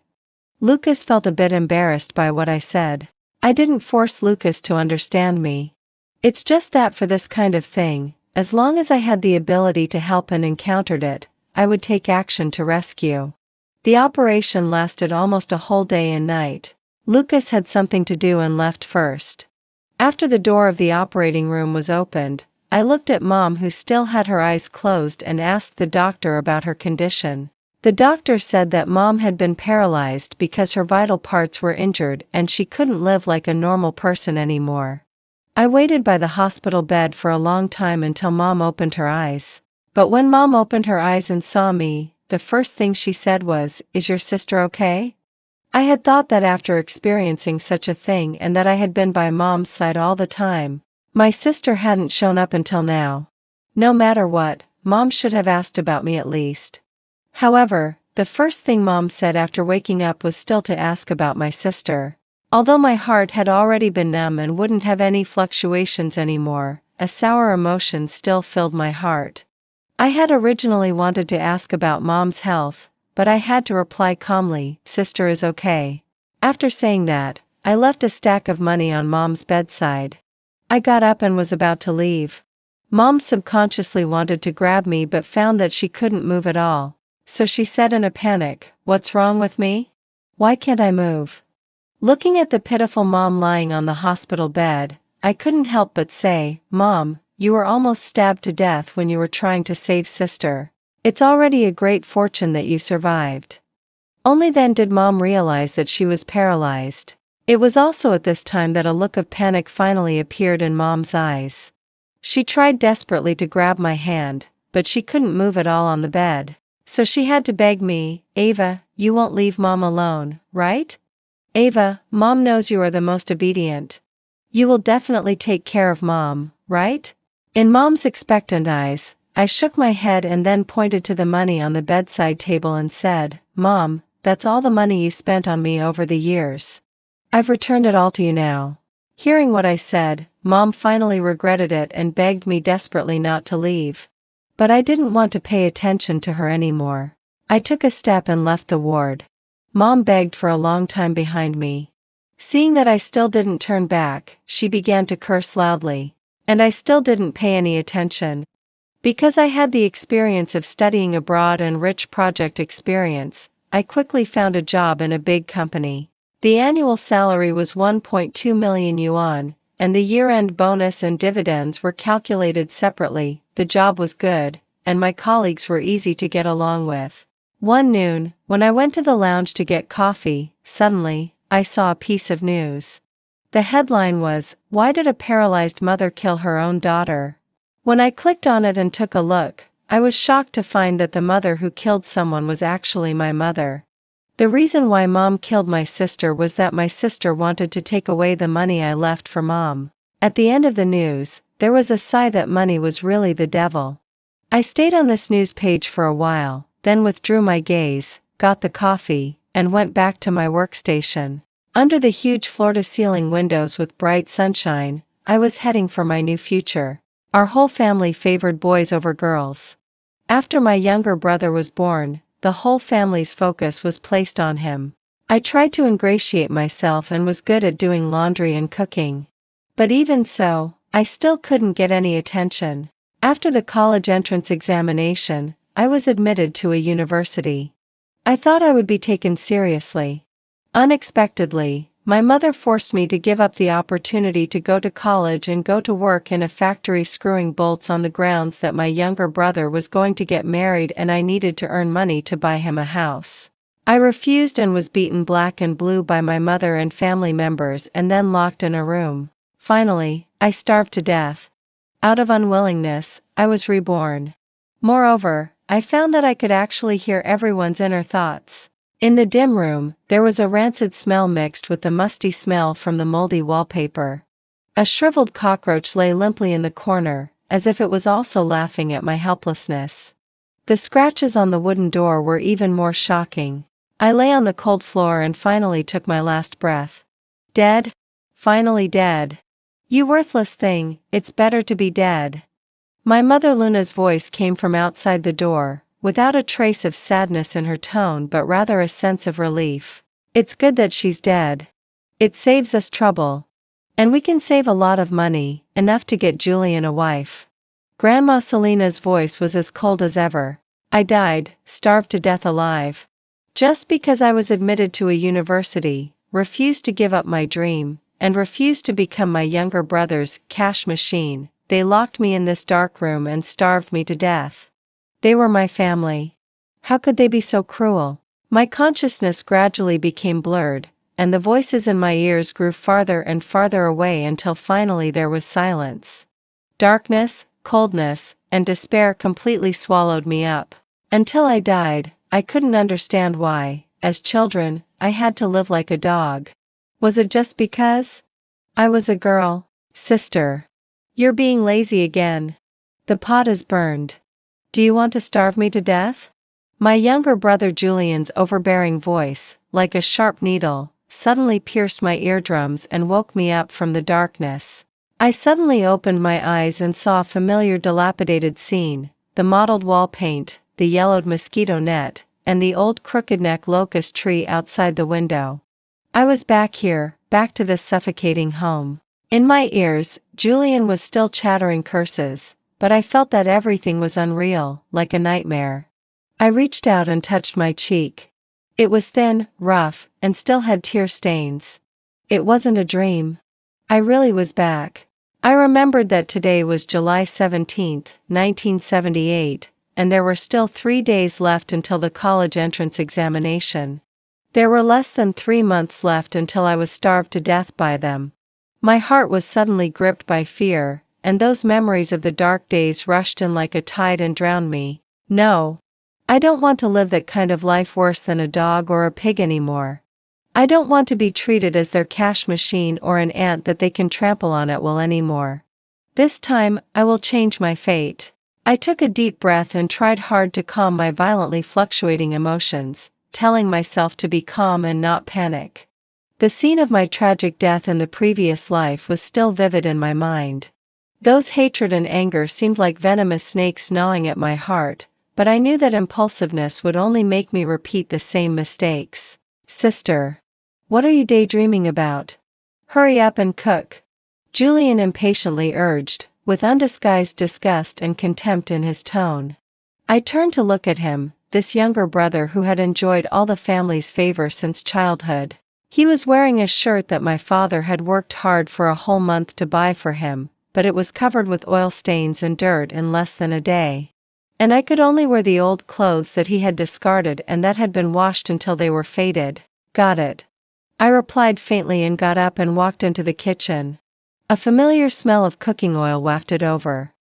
Lucas felt a bit embarrassed by what I said. I didn't force Lucas to understand me. It's just that for this kind of thing, as long as I had the ability to help and encountered it, I would take action to rescue. The operation lasted almost a whole day and night. Lucas had something to do and left first. After the door of the operating room was opened, I looked at Mom, who still had her eyes closed, and asked the doctor about her condition. The doctor said that Mom had been paralyzed because her vital parts were injured and she couldn't live like a normal person anymore. I waited by the hospital bed for a long time until Mom opened her eyes. But when Mom opened her eyes and saw me, the first thing she said was, "Is your sister okay?" I had thought that after experiencing such a thing and that I had been by Mom's side all the time, my sister hadn't shown up until now. No matter what, Mom should have asked about me at least. However, the first thing Mom said after waking up was still to ask about my sister. Although my heart had already been numb and wouldn't have any fluctuations anymore, a sour emotion still filled my heart. I had originally wanted to ask about Mom's health, but I had to reply calmly, "Sister is okay." After saying that, I left a stack of money on Mom's bedside. I got up and was about to leave. Mom subconsciously wanted to grab me but found that she couldn't move at all, so she said in a panic, "What's wrong with me? Why can't I move?" Looking at the pitiful Mom lying on the hospital bed, I couldn't help but say, "Mom, you were almost stabbed to death when you were trying to save Sister. It's already a great fortune that you survived." Only then did Mom realize that she was paralyzed. It was also at this time that a look of panic finally appeared in Mom's eyes. She tried desperately to grab my hand, but she couldn't move at all on the bed. So she had to beg me, "Ava, you won't leave Mom alone, right? Ava, Mom knows you are the most obedient. You will definitely take care of Mom, right?" In Mom's expectant eyes, I shook my head and then pointed to the money on the bedside table and said, "Mom, that's all the money you spent on me over the years. I've returned it all to you now." Hearing what I said, Mom finally regretted it and begged me desperately not to leave. But I didn't want to pay attention to her anymore. I took a step and left the ward. Mom begged for a long time behind me. Seeing that I still didn't turn back, she began to curse loudly. And I still didn't pay any attention. Because I had the experience of studying abroad and rich project experience, I quickly found a job in a big company. The annual salary was 1.2 million yuan, and the year-end bonus and dividends were calculated separately. The job was good, and my colleagues were easy to get along with. One noon, when I went to the lounge to get coffee, suddenly, I saw a piece of news. The headline was, "Why did a paralyzed mother kill her own daughter?" When I clicked on it and took a look, I was shocked to find that the mother who killed someone was actually my mother. The reason why Mom killed my sister was that my sister wanted to take away the money I left for Mom. At the end of the news, there was a sigh that money was really the devil. I stayed on this news page for a while, then withdrew my gaze, got the coffee, and went back to my workstation. Under the huge floor-to-ceiling windows with bright sunshine, I was heading for my new future. Our whole family favored boys over girls. After my younger brother was born, the whole family's focus was placed on him. I tried to ingratiate myself and was good at doing laundry and cooking. But even so, I still couldn't get any attention. After the college entrance examination, I was admitted to a university. I thought I would be taken seriously. Unexpectedly, my mother forced me to give up the opportunity to go to college and go to work in a factory screwing bolts on the grounds that my younger brother was going to get married and I needed to earn money to buy him a house. I refused and was beaten black and blue by my mother and family members and then locked in a room. Finally, I starved to death. Out of unwillingness, I was reborn. Moreover, I found that I could actually hear everyone's inner thoughts. In the dim room, there was a rancid smell mixed with the musty smell from the moldy wallpaper. A shriveled cockroach lay limply in the corner, as if it was also laughing at my helplessness. The scratches on the wooden door were even more shocking. I lay on the cold floor and finally took my last breath. Dead? finally dead. You worthless thing, it's better to be dead. My mother Luna's voice came from outside the door, without a trace of sadness in her tone but rather a sense of relief. It's good that she's dead. It saves us trouble. And we can save a lot of money, enough to get Julian a wife. Grandma Selena's voice was as cold as ever. I died, starved to death alive. Just because I was admitted to a university, refused to give up my dream, and refused to become my younger brother's cash machine, they locked me in this dark room and starved me to death. They were my family. How could they be so cruel? My consciousness gradually became blurred, and the voices in my ears grew farther and farther away until finally there was silence. Darkness, coldness, and despair completely swallowed me up. Until I died, I couldn't understand why, as children, I had to live like a dog. Was it just because I was a girl? Sister. You're being lazy again. The pot is burned. Do you want to starve me to death? My younger brother Julian's overbearing voice, like a sharp needle, suddenly pierced my eardrums and woke me up from the darkness. I suddenly opened my eyes and saw a familiar dilapidated scene, the mottled wall paint, the yellowed mosquito net, and the old crooked-neck locust tree outside the window. I was back here, back to this suffocating home. In my ears, Julian was still chattering curses, but I felt that everything was unreal, like a nightmare. I reached out and touched my cheek. It was thin, rough, and still had tear stains. It wasn't a dream. I really was back. I remembered that today was July 17, 1978, and there were still 3 days left until the college entrance examination. There were less than 3 months left until I was starved to death by them. My heart was suddenly gripped by fear, and those memories of the dark days rushed in like a tide and drowned me. No. I don't want to live that kind of life worse than a dog or a pig anymore. I don't want to be treated as their cash machine or an ant that they can trample on at will anymore. This time, I will change my fate. I took a deep breath and tried hard to calm my violently fluctuating emotions, telling myself to be calm and not panic. The scene of my tragic death in the previous life was still vivid in my mind. Those hatred and anger seemed like venomous snakes gnawing at my heart, but I knew that impulsiveness would only make me repeat the same mistakes. Sister. What are you daydreaming about? Hurry up and cook. Julian impatiently urged, with undisguised disgust and contempt in his tone. I turned to look at him, this younger brother who had enjoyed all the family's favor since childhood. He was wearing a shirt that my father had worked hard for a whole month to buy for him, but it was covered with oil stains and dirt in less than a day. And I could only wear the old clothes that he had discarded and that had been washed until they were faded. Got it. I replied faintly and got up and walked into the kitchen. A familiar smell of cooking oil wafted over.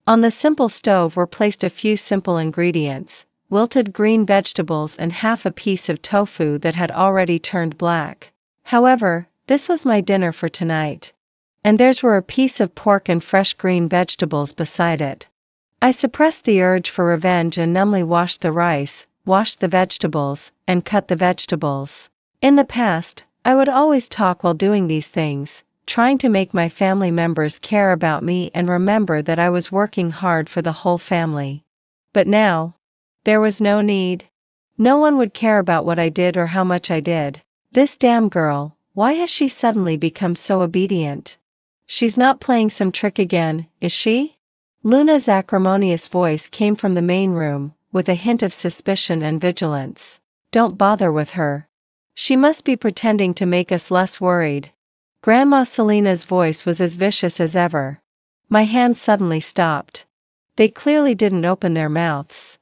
On the simple stove were placed a few simple ingredients, wilted green vegetables and half a piece of tofu that had already turned black. However, this was my dinner for tonight. And theirs were a piece of pork and fresh green vegetables beside it. I suppressed the urge for revenge and numbly washed the rice, washed the vegetables, and cut the vegetables. In the past, I would always talk while doing these things, trying to make my family members care about me and remember that I was working hard for the whole family. But now, there was no need. No one would care about what I did or how much I did. This damn girl, why has she suddenly become so obedient? She's not playing some trick again, is she? Luna's acrimonious voice came from the main room, with a hint of suspicion and vigilance. Don't bother with her. She must be pretending to make us less worried. Grandma Selena's voice was as vicious as ever. My hands suddenly stopped. They clearly didn't open their mouths.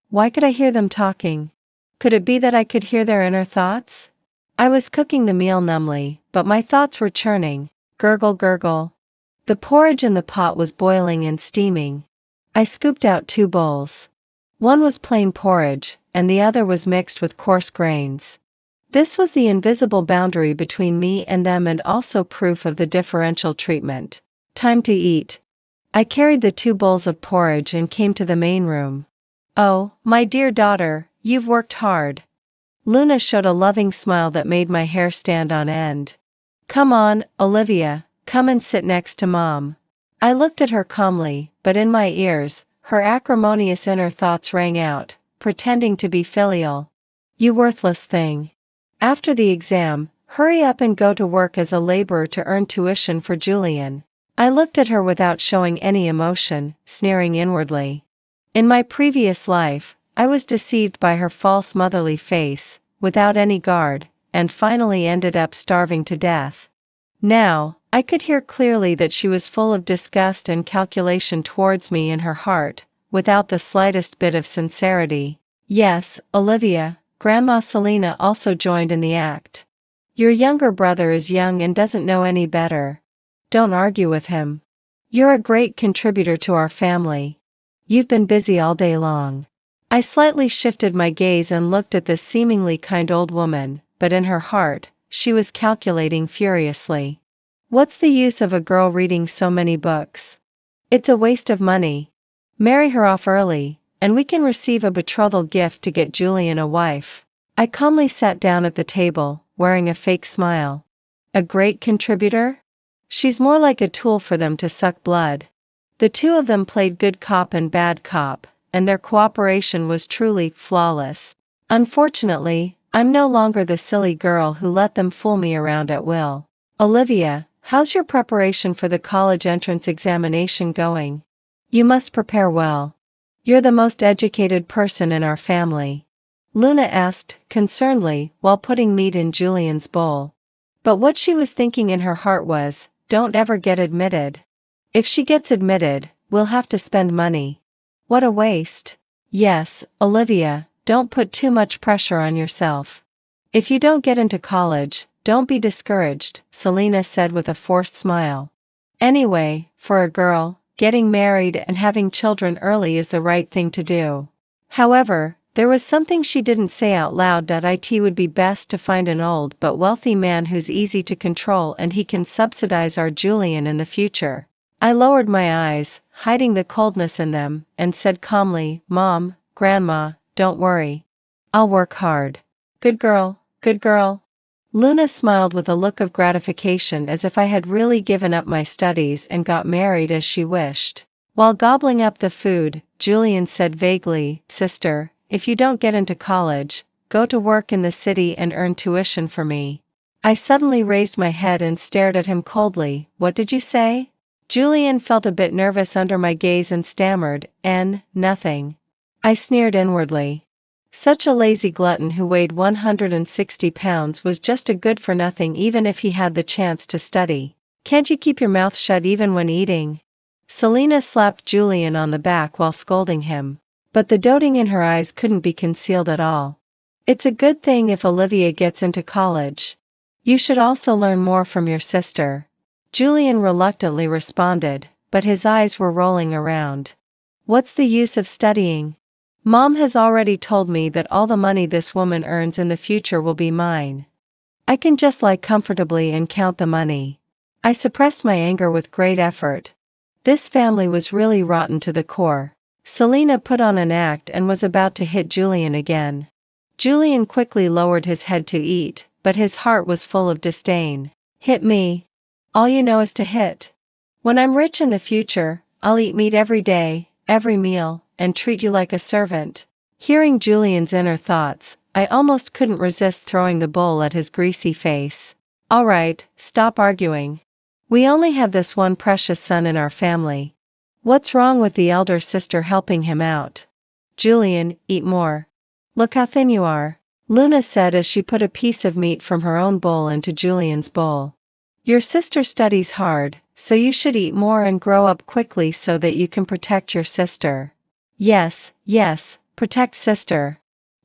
Why could I hear them talking? Could it be that I could hear their inner thoughts? I was cooking the meal numbly, but my thoughts were churning. Gurgle gurgle. The porridge in the pot was boiling and steaming. I scooped out 2 bowls. One was plain porridge, and the other was mixed with coarse grains. This was the invisible boundary between me and them and also proof of the differential treatment. Time to eat. I carried the 2 bowls of porridge and came to the main room. Oh, my dear daughter, you've worked hard. Luna showed a loving smile that made my hair stand on end. Come on, Olivia, come and sit next to Mom. I looked at her calmly, but in my ears, her acrimonious inner thoughts rang out, pretending to be filial. You worthless thing. After the exam, hurry up and go to work as a laborer to earn tuition for Julian. I looked at her without showing any emotion, sneering inwardly. In my previous life, I was deceived by her false motherly face, without any guard, and finally ended up starving to death. Now, I could hear clearly that she was full of disgust and calculation towards me in her heart, without the slightest bit of sincerity. Yes, Olivia, Grandma Selina also joined in the act. Your younger brother is young and doesn't know any better. Don't argue with him. You're a great contributor to our family. You've been busy all day long. I slightly shifted my gaze and looked at this seemingly kind old woman, but in her heart, she was calculating furiously. What's the use of a girl reading so many books? It's a waste of money. Marry her off early, and we can receive a betrothal gift to get Julian a wife. I calmly sat down at the table, wearing a fake smile. A great contributor? She's more like a tool for them to suck blood. The two of them played good cop and bad cop, and their cooperation was truly flawless. Unfortunately, I'm no longer the silly girl who let them fool me around at will. Olivia, how's your preparation for the college entrance examination going? You must prepare well. You're the most educated person in our family. Luna asked, concernedly, while putting meat in Julian's bowl. But what she was thinking in her heart was, don't ever get admitted. If she gets admitted, we'll have to spend money. What a waste. Yes, Olivia, don't put too much pressure on yourself. If you don't get into college, don't be discouraged, Selina said with a forced smile. Anyway, for a girl, getting married and having children early is the right thing to do. However, there was something she didn't say out loud. It would be best to find an old but wealthy man who's easy to control and he can subsidize our Julian in the future. I lowered my eyes, hiding the coldness in them, and said calmly, Mom, Grandma, don't worry. I'll work hard. Good girl, good girl. Luna smiled with a look of gratification as if I had really given up my studies and got married as she wished. While gobbling up the food, Julian said vaguely, Sister, if you don't get into college, go to work in the city and earn tuition for me. I suddenly raised my head and stared at him coldly. What did you say? Julian felt a bit nervous under my gaze and stammered, nothing. I sneered inwardly. Such a lazy glutton who weighed 160 pounds was just a good-for-nothing even if he had the chance to study. Can't you keep your mouth shut even when eating? Selina slapped Julian on the back while scolding him. But the doting in her eyes couldn't be concealed at all. It's a good thing if Olivia gets into college. You should also learn more from your sister. Julian reluctantly responded, but his eyes were rolling around. What's the use of studying? Mom has already told me that all the money this woman earns in the future will be mine. I can just lie comfortably and count the money. I suppressed my anger with great effort. This family was really rotten to the core. Selina put on an act and was about to hit Julian again. Julian quickly lowered his head to eat, but his heart was full of disdain. Hit me. All you know is to hit. When I'm rich in the future, I'll eat meat every day, every meal, and treat you like a servant. Hearing Julian's inner thoughts, I almost couldn't resist throwing the bowl at his greasy face. All right, stop arguing. We only have this one precious son in our family. What's wrong with the elder sister helping him out? Julian, eat more. Look how thin you are, Luna said as she put a piece of meat from her own bowl into Julian's bowl. Your sister studies hard, so you should eat more and grow up quickly so that you can protect your sister. Yes, protect sister.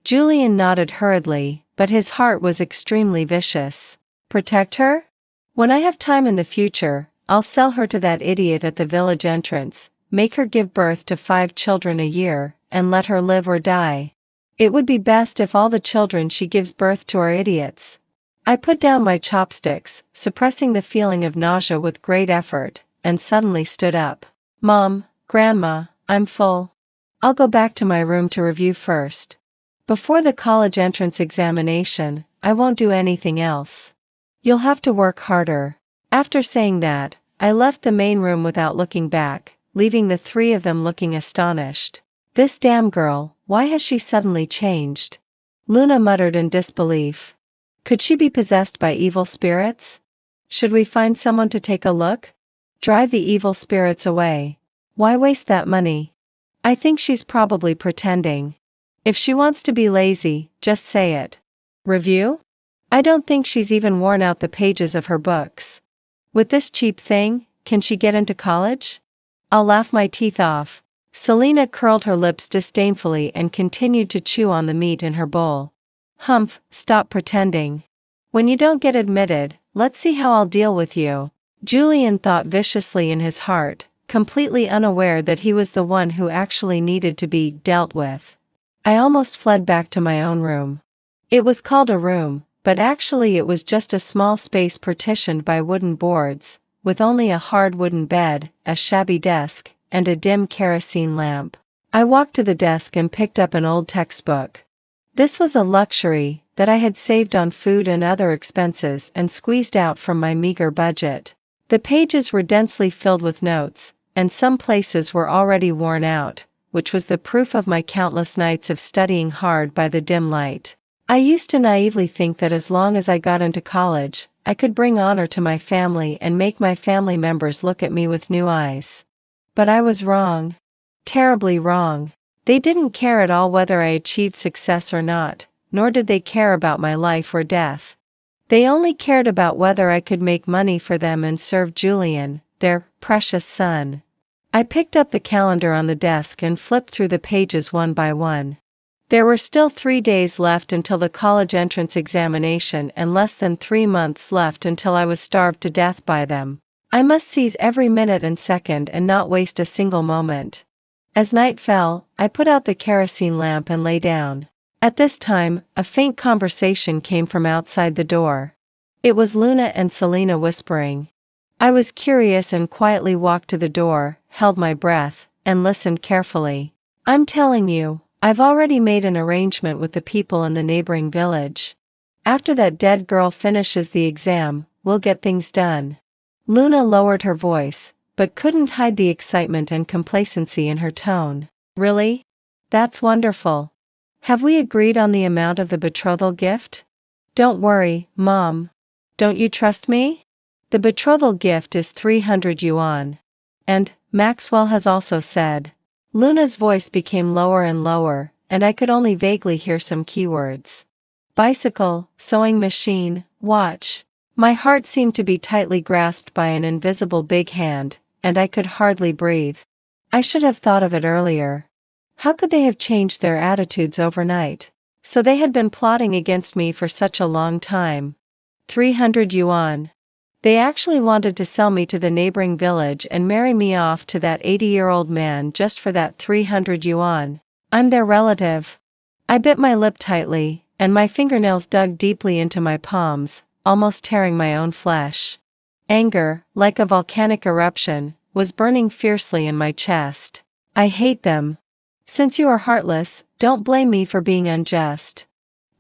Julian nodded hurriedly, but his heart was extremely vicious. Protect her? When I have time in the future, I'll sell her to that idiot at the village entrance, make her give birth to 5 children a year, and let her live or die. It would be best if all the children she gives birth to are idiots. I put down my chopsticks, suppressing the feeling of nausea with great effort, and suddenly stood up. Mom, Grandma, I'm full. I'll go back to my room to review first. Before the college entrance examination, I won't do anything else. You'll have to work harder. After saying that, I left the main room without looking back, leaving the three of them looking astonished. This damn girl, why has she suddenly changed? Luna muttered in disbelief. Could she be possessed by evil spirits? Should we find someone to take a look? Drive the evil spirits away. Why waste that money? I think she's probably pretending. If she wants to be lazy, just say it. Review? I don't think she's even worn out the pages of her books. With this cheap thing, can she get into college? I'll laugh my teeth off. Selena curled her lips disdainfully and continued to chew on the meat in her bowl. Humph, stop pretending. When you don't get admitted, let's see how I'll deal with you. Julian thought viciously in his heart, completely unaware that he was the one who actually needed to be dealt with. I almost fled back to my own room. It was called a room, but actually it was just a small space partitioned by wooden boards, with only a hard wooden bed, a shabby desk, and a dim kerosene lamp. I walked to the desk and picked up an old textbook. This was a luxury that I had saved on food and other expenses and squeezed out from my meager budget. The pages were densely filled with notes, and some places were already worn out, which was the proof of my countless nights of studying hard by the dim light. I used to naively think that as long as I got into college, I could bring honor to my family and make my family members look at me with new eyes. But I was wrong. Terribly wrong. They didn't care at all whether I achieved success or not, nor did they care about my life or death. They only cared about whether I could make money for them and serve Julian, their precious son. I picked up the calendar on the desk and flipped through the pages one by one. There were still 3 days left until the college entrance examination and less than 3 months left until I was starved to death by them. I must seize every minute and second and not waste a single moment. As night fell, I put out the kerosene lamp and lay down. At this time, a faint conversation came from outside the door. It was Luna and Selena whispering. I was curious and quietly walked to the door, held my breath, and listened carefully. I'm telling you, I've already made an arrangement with the people in the neighboring village. After that dead girl finishes the exam, we'll get things done. Luna lowered her voice, but couldn't hide the excitement and complacency in her tone. Really? That's wonderful. Have we agreed on the amount of the betrothal gift? Don't worry, Mom. Don't you trust me? The betrothal gift is 300 yuan. And, Maxwell has also said. Luna's voice became lower and lower, and I could only vaguely hear some keywords. Bicycle, sewing machine, watch. My heart seemed to be tightly grasped by an invisible big hand, and I could hardly breathe. I should have thought of it earlier. How could they have changed their attitudes overnight? So they had been plotting against me for such a long time. 300 yuan. They actually wanted to sell me to the neighboring village and marry me off to that 80-year-old man just for that 300 yuan. I'm their relative. I bit my lip tightly, and my fingernails dug deeply into my palms, almost tearing my own flesh. Anger, like a volcanic eruption, was burning fiercely in my chest. I hate them. Since you are heartless, don't blame me for being unjust.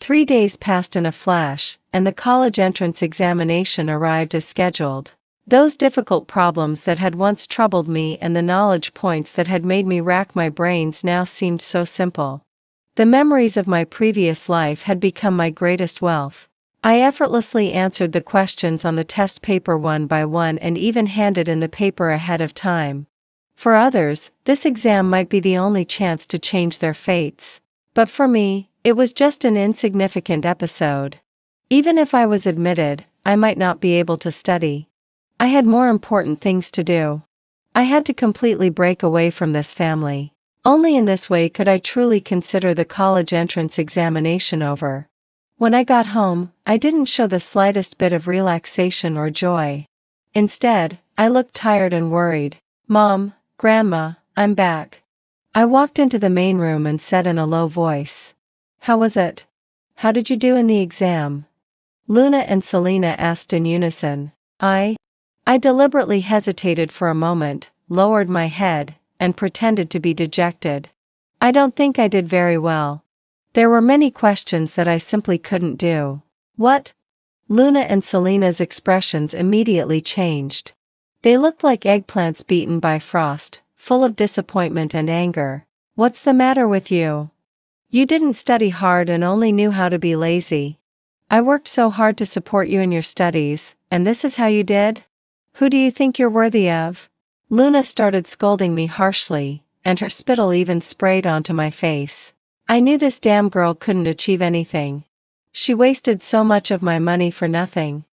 3 days passed in a flash, and the college entrance examination arrived as scheduled. Those difficult problems that had once troubled me and the knowledge points that had made me rack my brains now seemed so simple. The memories of my previous life had become my greatest wealth. I effortlessly answered the questions on the test paper one by one and even handed in the paper ahead of time. For others, this exam might be the only chance to change their fates. But for me, it was just an insignificant episode. Even if I was admitted, I might not be able to study. I had more important things to do. I had to completely break away from this family. Only in this way could I truly consider the college entrance examination over. When I got home, I didn't show the slightest bit of relaxation or joy. Instead, I looked tired and worried. Mom, Grandma, I'm back. I walked into the main room and said in a low voice. How was it? How did you do in the exam? Luna and Selena asked in unison. I deliberately hesitated for a moment, lowered my head, and pretended to be dejected. I don't think I did very well. There were many questions that I simply couldn't do. What? Luna and Selena's expressions immediately changed. They looked like eggplants beaten by frost, full of disappointment and anger. What's the matter with you? You didn't study hard and only knew how to be lazy. I worked so hard to support you in your studies, and this is how you did? Who do you think you're worthy of? Luna started scolding me harshly, and her spittle even sprayed onto my face. I knew this damn girl couldn't achieve anything. She wasted so much of my money for nothing.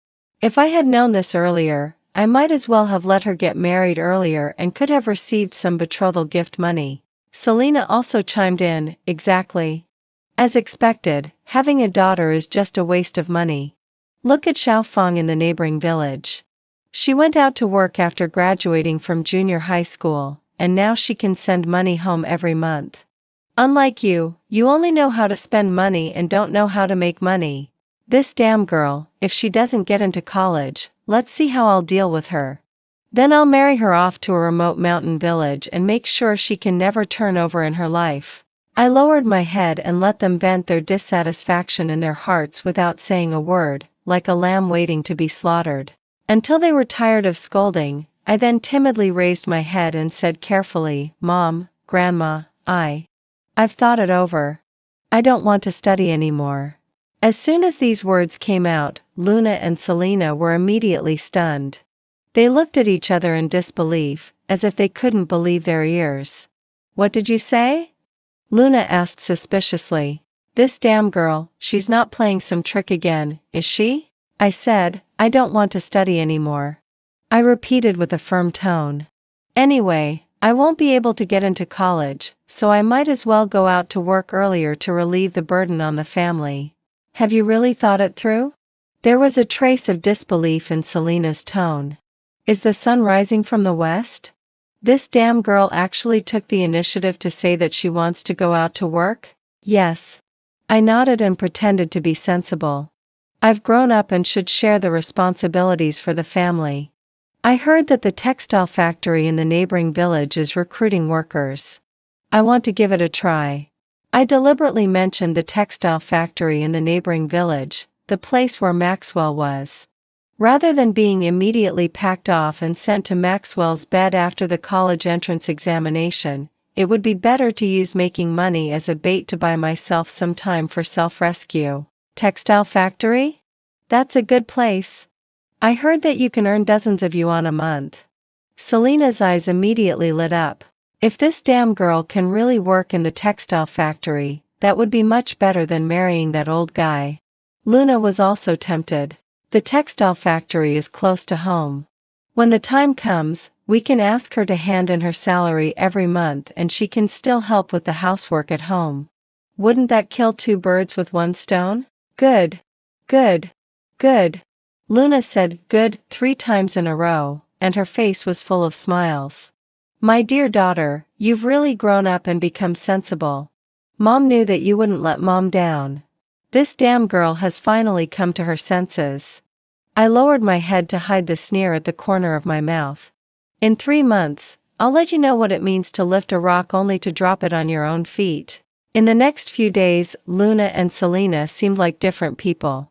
If I had known this earlier, I might as well have let her get married earlier and could have received some betrothal gift money. Selena also chimed in, exactly. As expected, having a daughter is just a waste of money. Look at Xiaofang in the neighboring village. She went out to work after graduating from junior high school, and now she can send money home every month. Unlike you, you only know how to spend money and don't know how to make money. This damn girl, if she doesn't get into college, let's see how I'll deal with her. Then I'll marry her off to a remote mountain village and make sure she can never turn over in her life. I lowered my head and let them vent their dissatisfaction in their hearts without saying a word, like a lamb waiting to be slaughtered. Until they were tired of scolding, I then timidly raised my head and said carefully, Mom, Grandma, I've thought it over. I don't want to study anymore. As soon as these words came out, Luna and Selena were immediately stunned. They looked at each other in disbelief, as if they couldn't believe their ears. What did you say? Luna asked suspiciously. This damn girl, she's not playing some trick again, is she? I said, I don't want to study anymore. I repeated with a firm tone. Anyway, I won't be able to get into college, so I might as well go out to work earlier to relieve the burden on the family. Have you really thought it through? There was a trace of disbelief in Selena's tone. Is the sun rising from the west? This damn girl actually took the initiative to say that she wants to go out to work? Yes. I nodded and pretended to be sensible. I've grown up and should share the responsibilities for the family. I heard that the textile factory in the neighboring village is recruiting workers. I want to give it a try. I deliberately mentioned the textile factory in the neighboring village, the place where Maxwell was. Rather than being immediately packed off and sent to Maxwell's bed after the college entrance examination, it would be better to use making money as a bait to buy myself some time for self-rescue. Textile factory? That's a good place. I heard that you can earn dozens of yuan a month. Selena's eyes immediately lit up. If this damn girl can really work in the textile factory, that would be much better than marrying that old guy. Luna was also tempted. The textile factory is close to home. When the time comes, we can ask her to hand in her salary every month and she can still help with the housework at home. Wouldn't that kill two birds with one stone? Good. Good. Good. Luna said good 3 times in a row, and her face was full of smiles. My dear daughter, you've really grown up and become sensible. Mom knew that you wouldn't let Mom down. This damn girl has finally come to her senses. I lowered my head to hide the sneer at the corner of my mouth. In 3 months, I'll let you know what it means to lift a rock only to drop it on your own feet. In the next few days, Luna and Selena seemed like different people.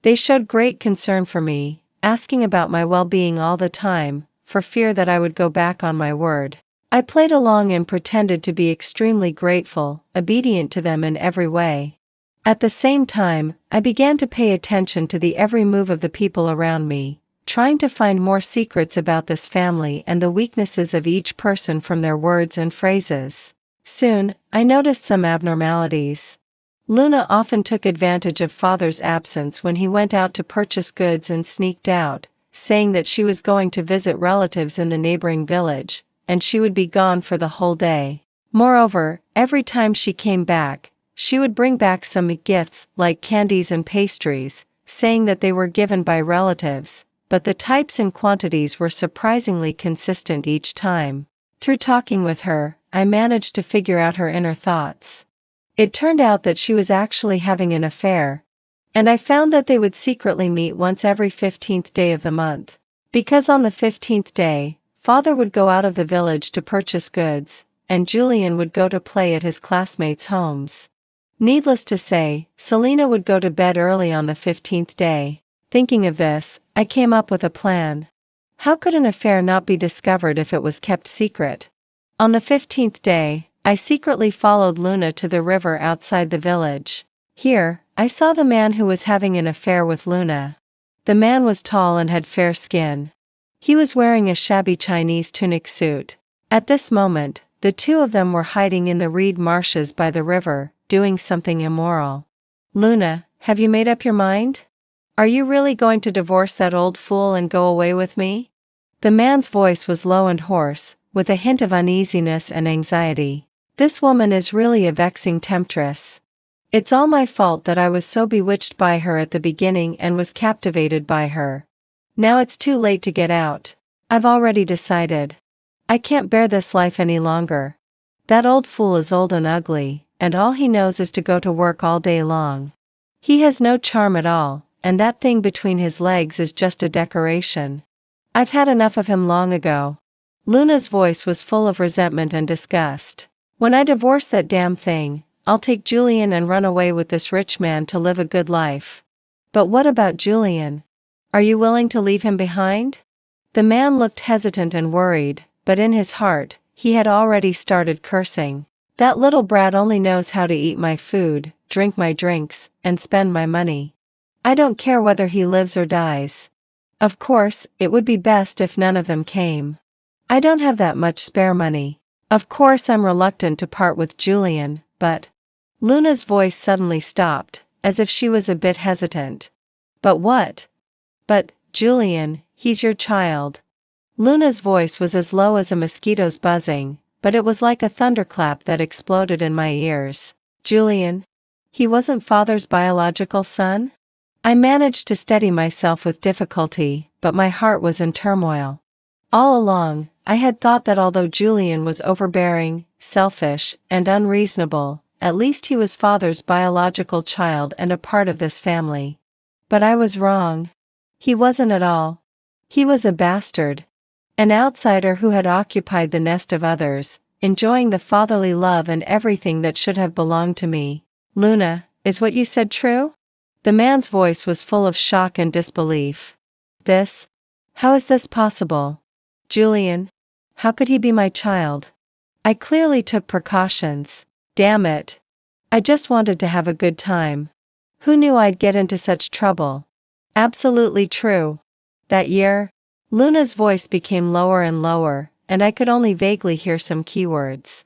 They showed great concern for me, asking about my well-being all the time, for fear that I would go back on my word. I played along and pretended to be extremely grateful, obedient to them in every way. At the same time, I began to pay attention to the every move of the people around me, trying to find more secrets about this family and the weaknesses of each person from their words and phrases. Soon, I noticed some abnormalities. Luna often took advantage of father's absence when he went out to purchase goods and sneaked out, saying that she was going to visit relatives in the neighboring village, and she would be gone for the whole day. Moreover, every time she came back, she would bring back some gifts like candies and pastries, saying that they were given by relatives, but the types and quantities were surprisingly consistent each time. Through talking with her, I managed to figure out her inner thoughts. It turned out that she was actually having an affair, and I found that they would secretly meet once every 15th day of the month. Because on the 15th day, father would go out of the village to purchase goods, and Julian would go to play at his classmates' homes. Needless to say, Selena would go to bed early on the 15th day. Thinking of this, I came up with a plan. How could an affair not be discovered if it was kept secret? On the 15th day, I secretly followed Luna to the river outside the village. Here, I saw the man who was having an affair with Luna. The man was tall and had fair skin. He was wearing a shabby Chinese tunic suit. At this moment, the two of them were hiding in the reed marshes by the river, doing something immoral. Luna, have you made up your mind? Are you really going to divorce that old fool and go away with me? The man's voice was low and hoarse, with a hint of uneasiness and anxiety. This woman is really a vexing temptress. It's all my fault that I was so bewitched by her at the beginning and was captivated by her. Now it's too late to get out. I've already decided. I can't bear this life any longer. That old fool is old and ugly, and all he knows is to go to work all day long. He has no charm at all, and that thing between his legs is just a decoration. I've had enough of him long ago. Luna's voice was full of resentment and disgust. When I divorce that damn thing, I'll take Julian and run away with this rich man to live a good life. But what about Julian? Are you willing to leave him behind? The man looked hesitant and worried, but in his heart, he had already started cursing. That little brat only knows how to eat my food, drink my drinks, and spend my money. I don't care whether he lives or dies. Of course, it would be best if none of them came. I don't have that much spare money. Of course I'm reluctant to part with Julian, but... Luna's voice suddenly stopped, as if she was a bit hesitant. But what? But, Julian, he's your child. Luna's voice was as low as a mosquito's buzzing, but it was like a thunderclap that exploded in my ears. Julian? He wasn't Father's biological son? I managed to steady myself with difficulty, but my heart was in turmoil. All along, I had thought that although Julian was overbearing, selfish, and unreasonable, at least he was Father's biological child and a part of this family. But I was wrong. He wasn't at all. He was a bastard. An outsider who had occupied the nest of others, enjoying the fatherly love and everything that should have belonged to me. Luna, is what you said true? The man's voice was full of shock and disbelief. This? How is this possible? Julian? How could he be my child? I clearly took precautions. Damn it. I just wanted to have a good time. Who knew I'd get into such trouble? Absolutely true. That year? Luna's voice became lower and lower, and I could only vaguely hear some keywords.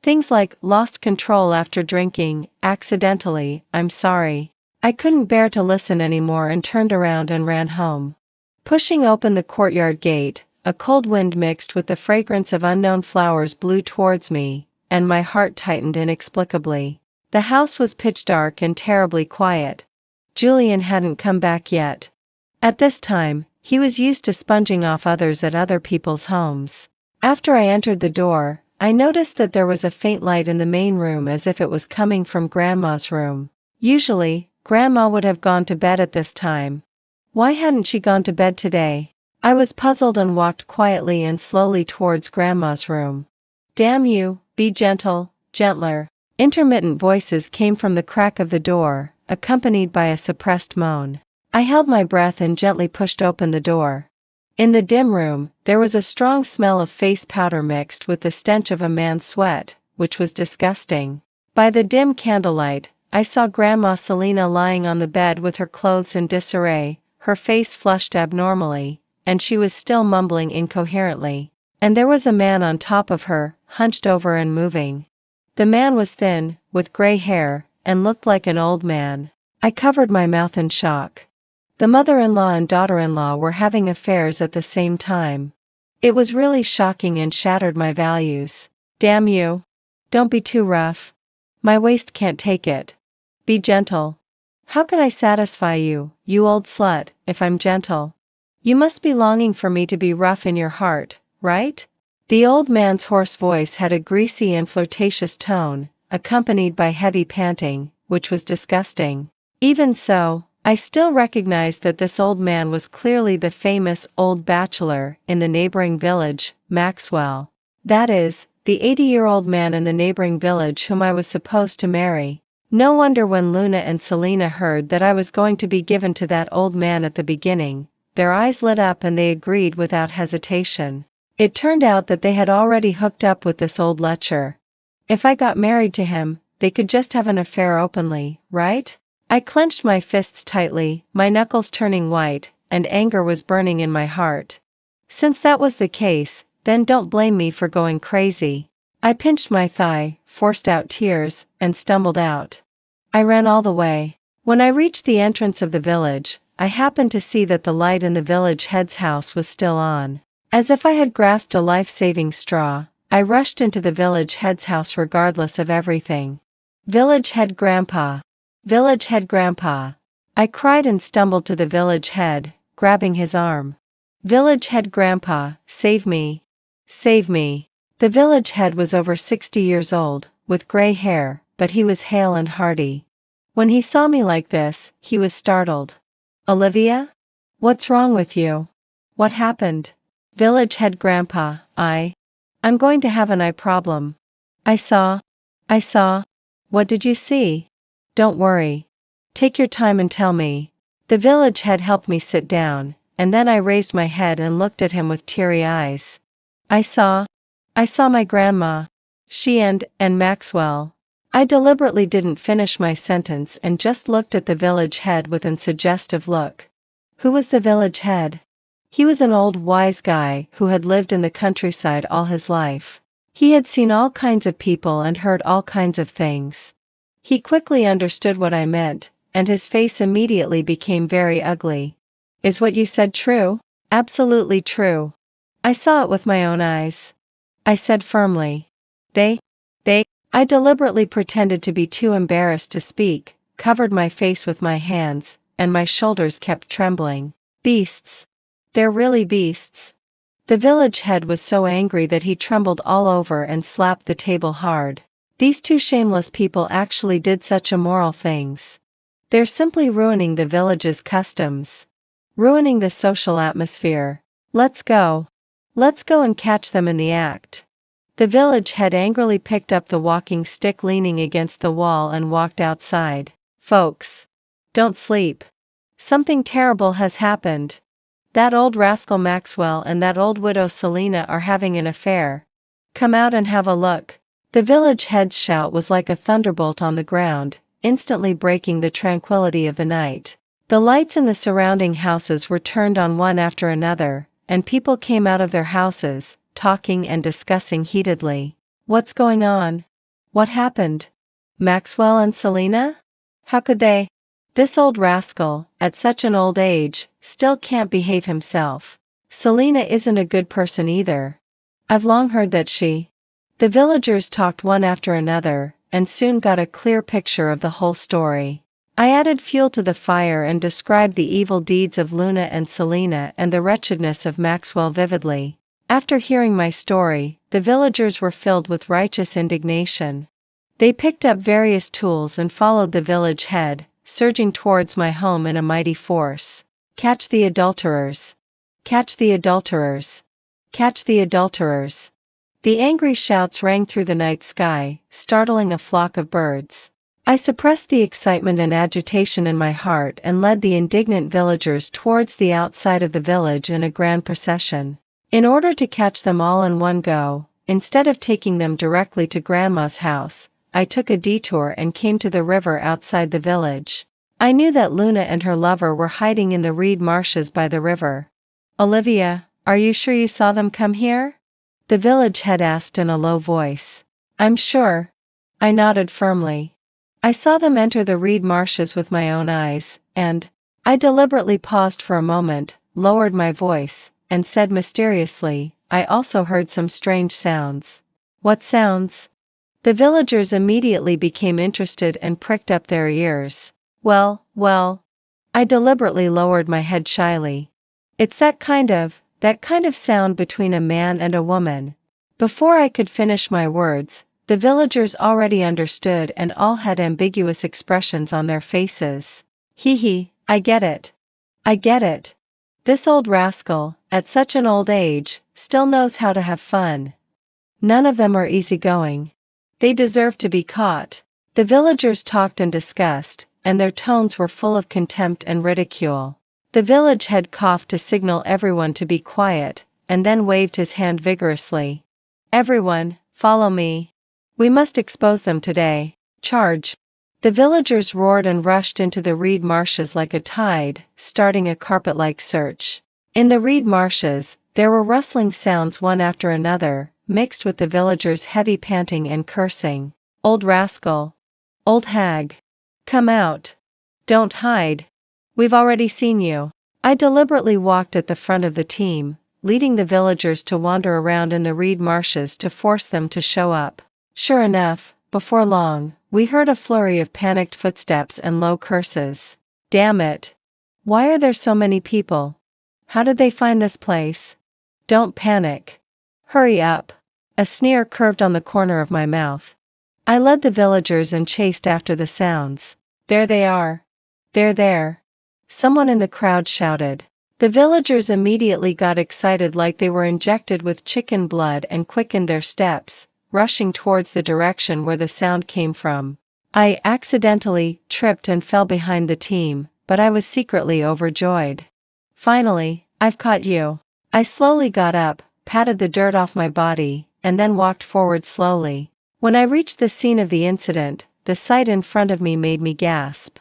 Things like, lost control after drinking, accidentally, I'm sorry. I couldn't bear to listen anymore and turned around and ran home. Pushing open the courtyard gate, a cold wind mixed with the fragrance of unknown flowers blew towards me, and my heart tightened inexplicably. The house was pitch dark and terribly quiet. Julian hadn't come back yet. At this time, he was used to sponging off others at other people's homes. After I entered the door, I noticed that there was a faint light in the main room as if it was coming from Grandma's room. Usually, Grandma would have gone to bed at this time. Why hadn't she gone to bed today? I was puzzled and walked quietly and slowly towards Grandma's room. Damn you, be gentle, gentler. Intermittent voices came from the crack of the door, accompanied by a suppressed moan. I held my breath and gently pushed open the door. In the dim room, there was a strong smell of face powder mixed with the stench of a man's sweat, which was disgusting. By the dim candlelight, I saw Grandma Selina lying on the bed with her clothes in disarray, her face flushed abnormally, and she was still mumbling incoherently. And there was a man on top of her, hunched over and moving. The man was thin, with gray hair, and looked like an old man. I covered my mouth in shock. The mother-in-law and daughter-in-law were having affairs at the same time. It was really shocking and shattered my values. Damn you. Don't be too rough. My waist can't take it. Be gentle. How can I satisfy you, you old slut, if I'm gentle? You must be longing for me to be rough in your heart, right? The old man's hoarse voice had a greasy and flirtatious tone, accompanied by heavy panting, which was disgusting. Even so, I still recognized that this old man was clearly the famous old bachelor in the neighboring village, Maxwell. That is, the 80-year-old man in the neighboring village whom I was supposed to marry. No wonder when Luna and Selena heard that I was going to be given to that old man at the beginning, their eyes lit up and they agreed without hesitation. It turned out that they had already hooked up with this old lecher. If I got married to him, they could just have an affair openly, right? I clenched my fists tightly, my knuckles turning white, and anger was burning in my heart. Since that was the case, then don't blame me for going crazy. I pinched my thigh, forced out tears, and stumbled out. I ran all the way. When I reached the entrance of the village, I happened to see that the light in the village head's house was still on. As if I had grasped a life-saving straw, I rushed into the village head's house regardless of everything. Village head grandpa! Village head grandpa! I cried and stumbled to the village head, grabbing his arm. Village head grandpa, save me! Save me! The village head was over 60 years old, with gray hair, but he was hale and hearty. When he saw me like this, he was startled. Olivia? What's wrong with you? What happened? Village head grandpa, I'm going to have an eye problem. I saw. What did you see? Don't worry. Take your time and tell me. The village head helped me sit down, and then I raised my head and looked at him with teary eyes. I saw my grandma. She and Maxwell. I deliberately didn't finish my sentence and just looked at the village head with an suggestive look. Who was the village head? He was an old wise guy who had lived in the countryside all his life. He had seen all kinds of people and heard all kinds of things. He quickly understood what I meant, and his face immediately became very ugly. Is what you said true? Absolutely true. I saw it with my own eyes. I said firmly. They. I deliberately pretended to be too embarrassed to speak, covered my face with my hands, and my shoulders kept trembling. Beasts. They're really beasts. The village head was so angry that he trembled all over and slapped the table hard. These two shameless people actually did such immoral things. They're simply ruining the village's customs. Ruining the social atmosphere. Let's go. Let's go and catch them in the act. The village head angrily picked up the walking stick leaning against the wall and walked outside. Folks. Don't sleep. Something terrible has happened. That old rascal Maxwell and that old widow Selena are having an affair. Come out and have a look. The village head's shout was like a thunderbolt on the ground, instantly breaking the tranquility of the night. The lights in the surrounding houses were turned on one after another, and people came out of their houses, talking and discussing heatedly. What's going on? What happened? Maxwell and Selena? How could they? This old rascal, at such an old age, still can't behave himself. Selena isn't a good person either. I've long heard that she. The villagers talked one after another, and soon got a clear picture of the whole story. I added fuel to the fire and described the evil deeds of Luna and Selena and the wretchedness of Maxwell vividly. After hearing my story, the villagers were filled with righteous indignation. They picked up various tools and followed the village head, surging towards my home in a mighty force. Catch the adulterers! Catch the adulterers! Catch the adulterers! The angry shouts rang through the night sky, startling a flock of birds. I suppressed the excitement and agitation in my heart and led the indignant villagers towards the outside of the village in a grand procession. In order to catch them all in one go, instead of taking them directly to Grandma's house, I took a detour and came to the river outside the village. I knew that Luna and her lover were hiding in the reed marshes by the river. Olivia, are you sure you saw them come here? The village head asked in a low voice. I'm sure. I nodded firmly. I saw them enter the reed marshes with my own eyes, and I deliberately paused for a moment, lowered my voice, and said mysteriously, I also heard some strange sounds. What sounds? The villagers immediately became interested and pricked up their ears. Well, I deliberately lowered my head shyly. It's that kind of sound between a man and a woman. Before I could finish my words, the villagers already understood and all had ambiguous expressions on their faces. Hee, I get it. This old rascal, at such an old age, still knows how to have fun. None of them are easygoing. They deserve to be caught. The villagers talked and discussed, and their tones were full of contempt and ridicule. The village head coughed to signal everyone to be quiet, and then waved his hand vigorously. Everyone, follow me. We must expose them today. Charge. The villagers roared and rushed into the reed marshes like a tide, starting a carpet-like search. In the reed marshes, there were rustling sounds one after another, mixed with the villagers' heavy panting and cursing. Old rascal. Old hag. Come out. Don't hide. We've already seen you. I deliberately walked at the front of the team, leading the villagers to wander around in the reed marshes to force them to show up. Sure enough, before long, we heard a flurry of panicked footsteps and low curses. Damn it. Why are there so many people? How did they find this place? Don't panic. Hurry up. A sneer curved on the corner of my mouth. I led the villagers and chased after the sounds. There they are. They're there. Someone in the crowd shouted. The villagers immediately got excited like they were injected with chicken blood and quickened their steps, rushing towards the direction where the sound came from. I accidentally tripped and fell behind the team, but I was secretly overjoyed. Finally, I've caught you. I slowly got up, patted the dirt off my body, and then walked forward slowly. When I reached the scene of the incident, the sight in front of me made me gasp.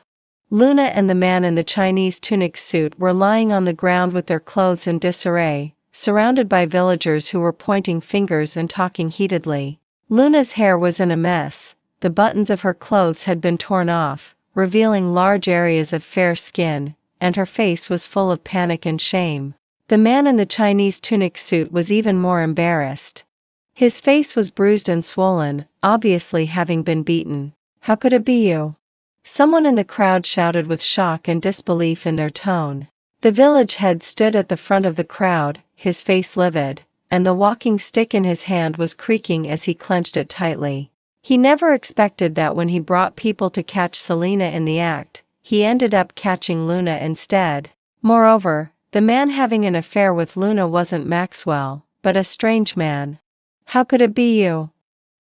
Luna and the man in the Chinese tunic suit were lying on the ground with their clothes in disarray, surrounded by villagers who were pointing fingers and talking heatedly. Luna's hair was in a mess, the buttons of her clothes had been torn off, revealing large areas of fair skin, and her face was full of panic and shame. The man in the Chinese tunic suit was even more embarrassed. His face was bruised and swollen, obviously having been beaten. How could it be you? Someone in the crowd shouted with shock and disbelief in their tone. The village head stood at the front of the crowd, his face livid, and the walking stick in his hand was creaking as he clenched it tightly. He never expected that when he brought people to catch Selena in the act, he ended up catching Luna instead. Moreover, the man having an affair with Luna wasn't Maxwell, but a strange man. How could it be you?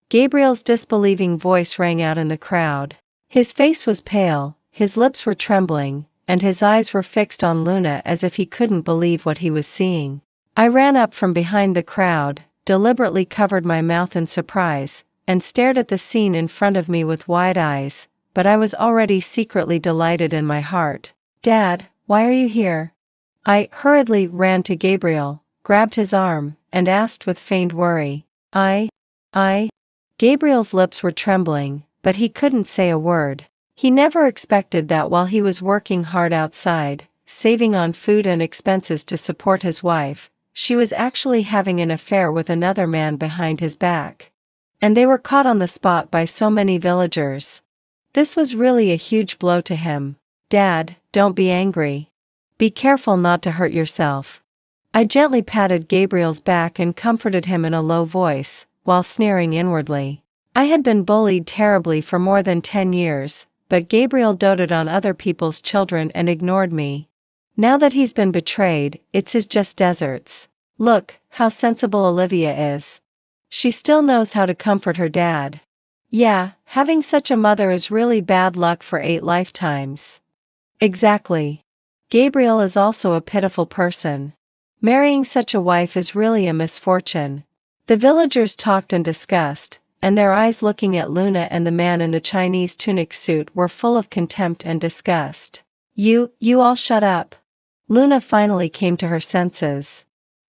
Gabriel's disbelieving voice rang out in the crowd. His face was pale, his lips were trembling, and his eyes were fixed on Luna as if he couldn't believe what he was seeing. I ran up from behind the crowd, deliberately covered my mouth in surprise, and stared at the scene in front of me with wide eyes, but I was already secretly delighted in my heart. Dad, why are you here? I hurriedly ran to Gabriel, grabbed his arm, and asked with feigned worry. I. Gabriel's lips were trembling, but he couldn't say a word. He never expected that while he was working hard outside, saving on food and expenses to support his wife, she was actually having an affair with another man behind his back. And they were caught on the spot by so many villagers. This was really a huge blow to him. Dad, don't be angry. Be careful not to hurt yourself. I gently patted Gabriel's back and comforted him in a low voice, while sneering inwardly. I had been bullied terribly for more than 10 years, but Gabriel doted on other people's children and ignored me. Now that he's been betrayed, it's his just desserts. Look, how sensible Olivia is. She still knows how to comfort her dad. Yeah, having such a mother is really bad luck for 8 lifetimes. Exactly. Gabriel is also a pitiful person. Marrying such a wife is really a misfortune. The villagers talked and discussed, and their eyes looking at Luna and the man in the Chinese tunic suit were full of contempt and disgust. You all shut up. Luna finally came to her senses.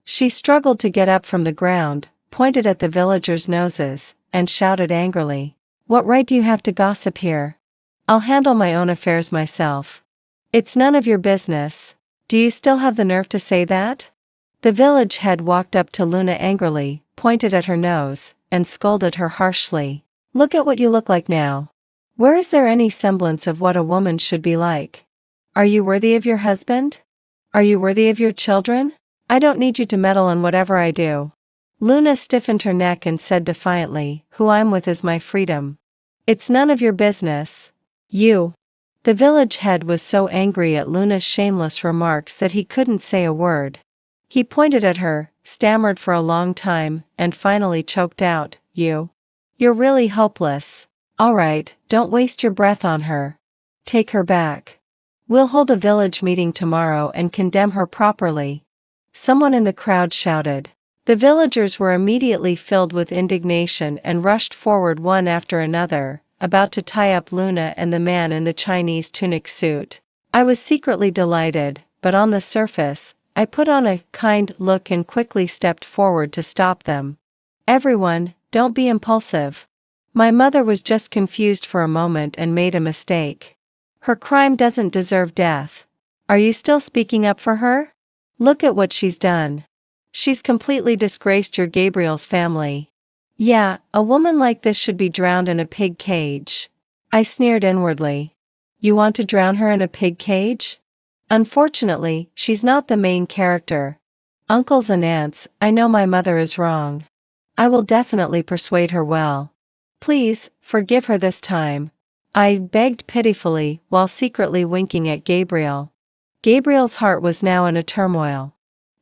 She struggled to get up from the ground, pointed at the villagers' noses, and shouted angrily. What right do you have to gossip here? I'll handle my own affairs myself. It's none of your business. Do you still have the nerve to say that? The village head walked up to Luna angrily, pointed at her nose, and scolded her harshly. Look at what you look like now. Where is there any semblance of what a woman should be like? Are you worthy of your husband? Are you worthy of your children? I don't need you to meddle in whatever I do. Luna stiffened her neck and said defiantly, who I'm with is my freedom. It's none of your business. You. The village head was so angry at Luna's shameless remarks that he couldn't say a word. He pointed at her, stammered for a long time, and finally choked out, You're really hopeless. Alright, don't waste your breath on her. Take her back. We'll hold a village meeting tomorrow and condemn her properly. Someone in the crowd shouted. The villagers were immediately filled with indignation and rushed forward one after another, about to tie up Luna and the man in the Chinese tunic suit. I was secretly delighted, but on the surface, I put on a kind look and quickly stepped forward to stop them. Everyone, don't be impulsive. My mother was just confused for a moment and made a mistake. Her crime doesn't deserve death. Are you still speaking up for her? Look at what she's done. She's completely disgraced your Gabriel's family. Yeah, a woman like this should be drowned in a pig cage. I sneered inwardly. You want to drown her in a pig cage? Unfortunately, she's not the main character. Uncles and aunts, I know my mother is wrong. I will definitely persuade her well. Please, forgive her this time. I begged pitifully, while secretly winking at Gabriel. Gabriel's heart was now in a turmoil.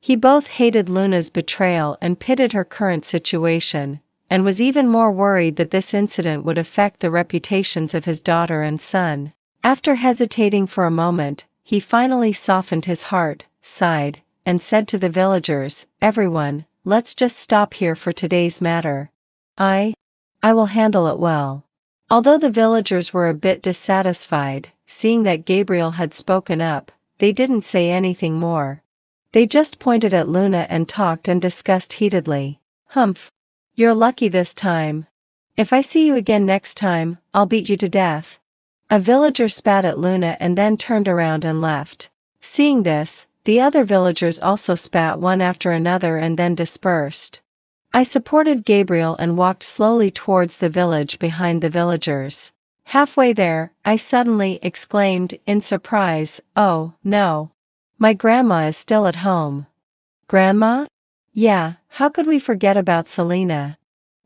He both hated Luna's betrayal and pitied her current situation, and was even more worried that this incident would affect the reputations of his daughter and son. After hesitating for a moment, he finally softened his heart, sighed, and said to the villagers, "Everyone, let's just stop here for today's matter. I will handle it well." Although the villagers were a bit dissatisfied, seeing that Gabriel had spoken up, they didn't say anything more. They just pointed at Luna and talked and discussed heatedly. Humph. You're lucky this time. If I see you again next time, I'll beat you to death. A villager spat at Luna and then turned around and left. Seeing this, the other villagers also spat one after another and then dispersed. I supported Gabriel and walked slowly towards the village behind the villagers. Halfway there, I suddenly exclaimed in surprise, "Oh, no. My grandma is still at home." Grandma? Yeah, how could we forget about Selena?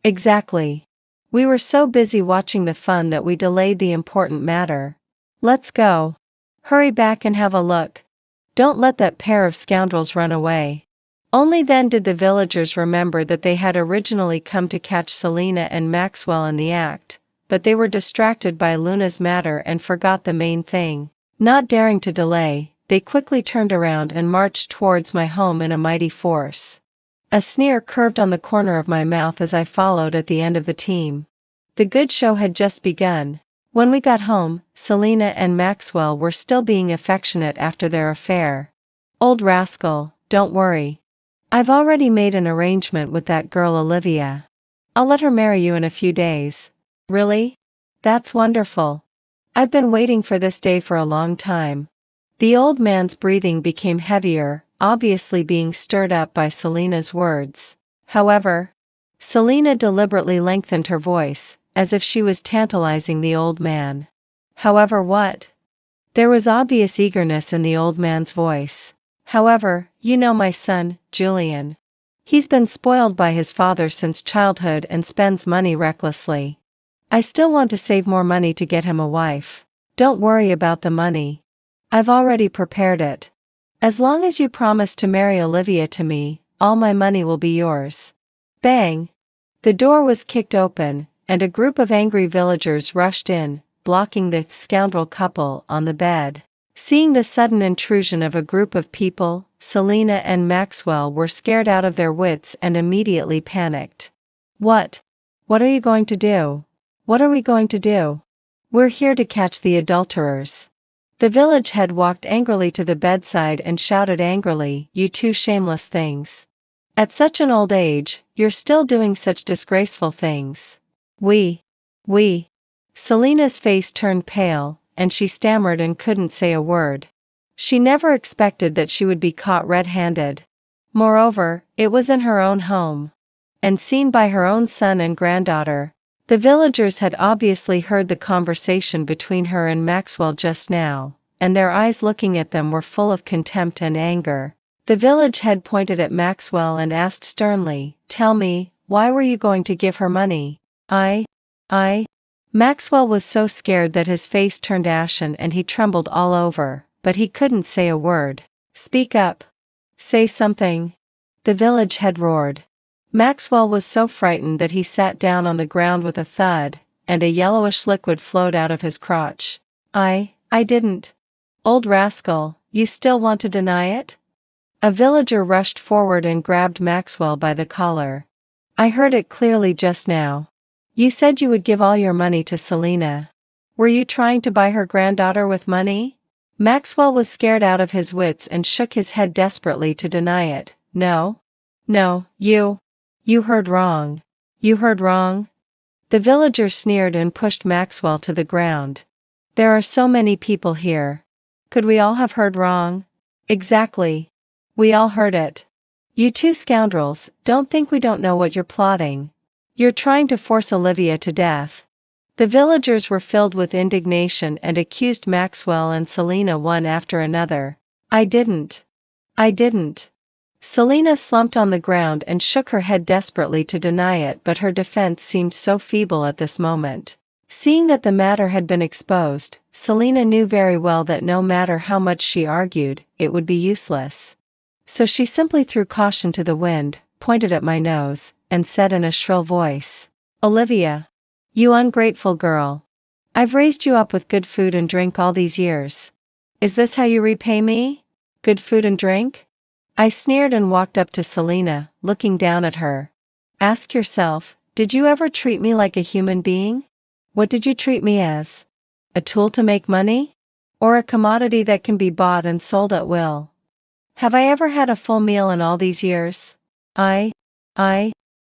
Exactly. We were so busy watching the fun that we delayed the important matter. Let's go. Hurry back and have a look. Don't let that pair of scoundrels run away. Only then did the villagers remember that they had originally come to catch Selena and Maxwell in the act, but they were distracted by Luna's matter and forgot the main thing. Not daring to delay, they quickly turned around and marched towards my home in a mighty force. A sneer curved on the corner of my mouth as I followed at the end of the team. The good show had just begun. When we got home, Selena and Maxwell were still being affectionate after their affair. Old rascal, don't worry. I've already made an arrangement with that girl Olivia. I'll let her marry you in a few days. Really? That's wonderful. I've been waiting for this day for a long time. The old man's breathing became heavier, obviously being stirred up by Selena's words. However, Selena deliberately lengthened her voice, as if she was tantalizing the old man. However what? There was obvious eagerness in the old man's voice. However, you know my son, Julian. He's been spoiled by his father since childhood and spends money recklessly. I still want to save more money to get him a wife. Don't worry about the money. I've already prepared it. As long as you promise to marry Olivia to me, all my money will be yours. Bang! The door was kicked open, and a group of angry villagers rushed in, blocking the scoundrel couple on the bed. Seeing the sudden intrusion of a group of people, Selena and Maxwell were scared out of their wits and immediately panicked. What? What are you going to do? What are we going to do? We're here to catch the adulterers. The village head walked angrily to the bedside and shouted angrily, "You two shameless things. At such an old age, you're still doing such disgraceful things." We. Selena's face turned pale, and she stammered and couldn't say a word. She never expected that she would be caught red-handed. Moreover, it was in her own home. And seen by her own son and granddaughter. The villagers had obviously heard the conversation between her and Maxwell just now, and their eyes looking at them were full of contempt and anger. The village head pointed at Maxwell and asked sternly, "Tell me, why were you going to give her money?" I. Maxwell was so scared that his face turned ashen and he trembled all over, but he couldn't say a word. "Speak up. Say something," the village head roared. Maxwell was so frightened that he sat down on the ground with a thud, and a yellowish liquid flowed out of his crotch. I didn't. Old rascal, you still want to deny it? A villager rushed forward and grabbed Maxwell by the collar. I heard it clearly just now. You said you would give all your money to Selina. Were you trying to buy her granddaughter with money? Maxwell was scared out of his wits and shook his head desperately to deny it. No. No, you heard wrong. You heard wrong? The villager sneered and pushed Maxwell to the ground. There are so many people here. Could we all have heard wrong? Exactly. We all heard it. You two scoundrels, don't think we don't know what you're plotting. You're trying to force Olivia to death. The villagers were filled with indignation and accused Maxwell and Selina one after another. I didn't. Selina slumped on the ground and shook her head desperately to deny it, but her defense seemed so feeble at this moment. Seeing that the matter had been exposed, Selina knew very well that no matter how much she argued, it would be useless. So she simply threw caution to the wind, pointed at my nose, and said in a shrill voice, Olivia. You ungrateful girl. I've raised you up with good food and drink all these years. Is this how you repay me? Good food and drink? I sneered and walked up to Selina, looking down at her. Ask yourself, did you ever treat me like a human being? What did you treat me as? A tool to make money? Or a commodity that can be bought and sold at will? Have I ever had a full meal in all these years?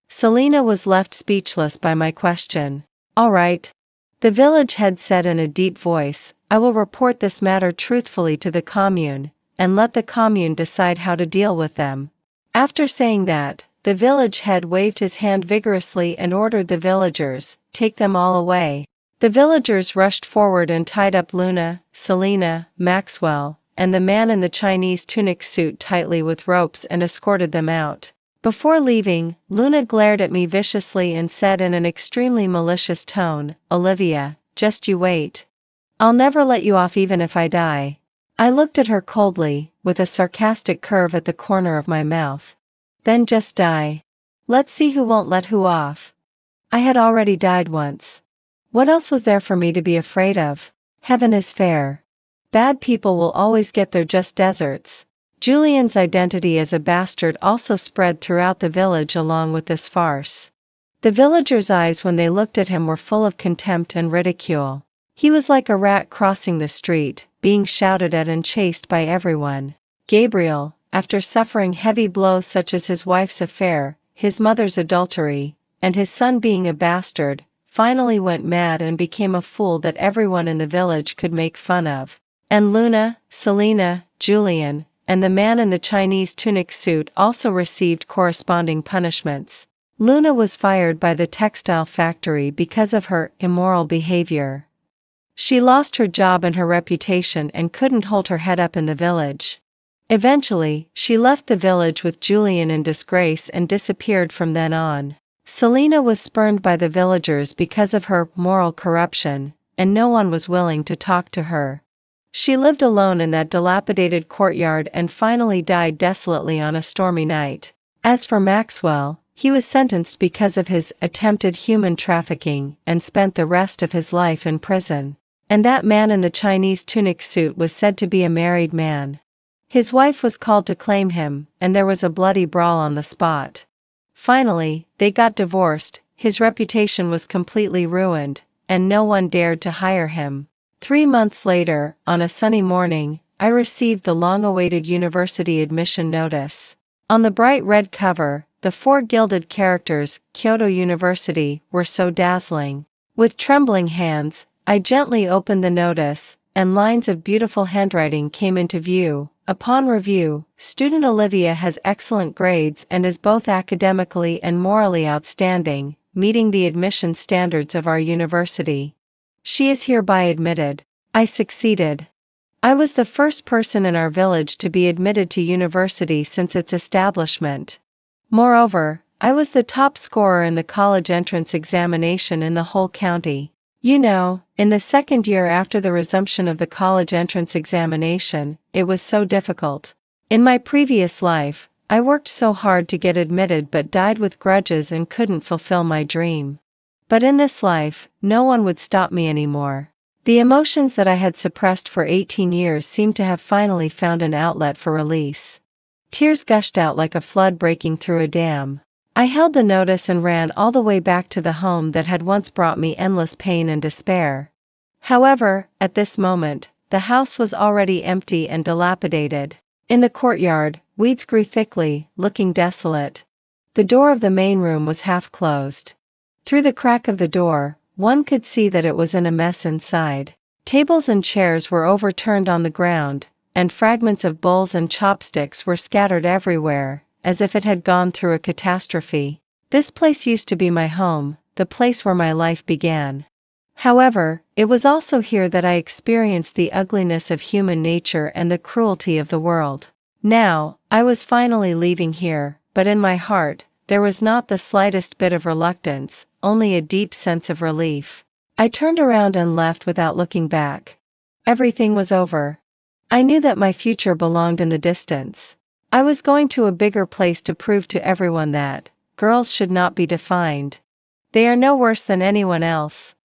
Selina was left speechless by my question. All right. The village head said in a deep voice, I will report this matter truthfully to the commune, and let the commune decide how to deal with them. After saying that, the village head waved his hand vigorously and ordered the villagers, take them all away. The villagers rushed forward and tied up Luna, Selina, Maxwell, and the man in the Chinese tunic suit tightly with ropes and escorted them out. Before leaving, Luna glared at me viciously and said in an extremely malicious tone, Olivia, just you wait. I'll never let you off even if I die. I looked at her coldly, with a sarcastic curve at the corner of my mouth. Then just die. Let's see who won't let who off. I had already died once. What else was there for me to be afraid of? Heaven is fair. Bad people will always get their just deserts. Julian's identity as a bastard also spread throughout the village along with this farce. The villagers' eyes when they looked at him were full of contempt and ridicule. He was like a rat crossing the street, being shouted at and chased by everyone. Gabriel, after suffering heavy blows such as his wife's affair, his mother's adultery, and his son being a bastard, finally went mad and became a fool that everyone in the village could make fun of. And Luna, Selina, Julian, and the man in the Chinese tunic suit also received corresponding punishments. Luna was fired by the textile factory because of her immoral behavior. She lost her job and her reputation and couldn't hold her head up in the village. Eventually, she left the village with Julian in disgrace and disappeared from then on. Selina was spurned by the villagers because of her moral corruption, and no one was willing to talk to her. She lived alone in that dilapidated courtyard and finally died desolately on a stormy night. As for Maxwell, he was sentenced because of his attempted human trafficking and spent the rest of his life in prison. And that man in the Chinese tunic suit was said to be a married man. His wife was called to claim him, and there was a bloody brawl on the spot. Finally, they got divorced, his reputation was completely ruined, and no one dared to hire him. 3 months later, on a sunny morning, I received the long-awaited university admission notice. On the bright red cover, the 4 gilded characters, Kyoto University, were so dazzling. With trembling hands, I gently opened the notice, and lines of beautiful handwriting came into view. Upon review, student Olivia has excellent grades and is both academically and morally outstanding, meeting the admission standards of our university. She is hereby admitted. I succeeded. I was the first person in our village to be admitted to university since its establishment. Moreover, I was the top scorer in the college entrance examination in the whole county. You know, in the second year after the resumption of the college entrance examination, it was so difficult. In my previous life, I worked so hard to get admitted but died with grudges and couldn't fulfill my dream. But in this life, no one would stop me anymore. The emotions that I had suppressed for 18 years seemed to have finally found an outlet for release. Tears gushed out like a flood breaking through a dam. I held the notice and ran all the way back to the home that had once brought me endless pain and despair. However, at this moment, the house was already empty and dilapidated. In the courtyard, weeds grew thickly, looking desolate. The door of the main room was half closed. Through the crack of the door, one could see that it was in a mess inside. Tables and chairs were overturned on the ground, and fragments of bowls and chopsticks were scattered everywhere, as if it had gone through a catastrophe. This place used to be my home, the place where my life began. However, it was also here that I experienced the ugliness of human nature and the cruelty of the world. Now, I was finally leaving here, but in my heart, there was not the slightest bit of reluctance, only a deep sense of relief. I turned around and left without looking back. Everything was over. I knew that my future belonged in the distance. I was going to a bigger place to prove to everyone that girls should not be defined. They are no worse than anyone else.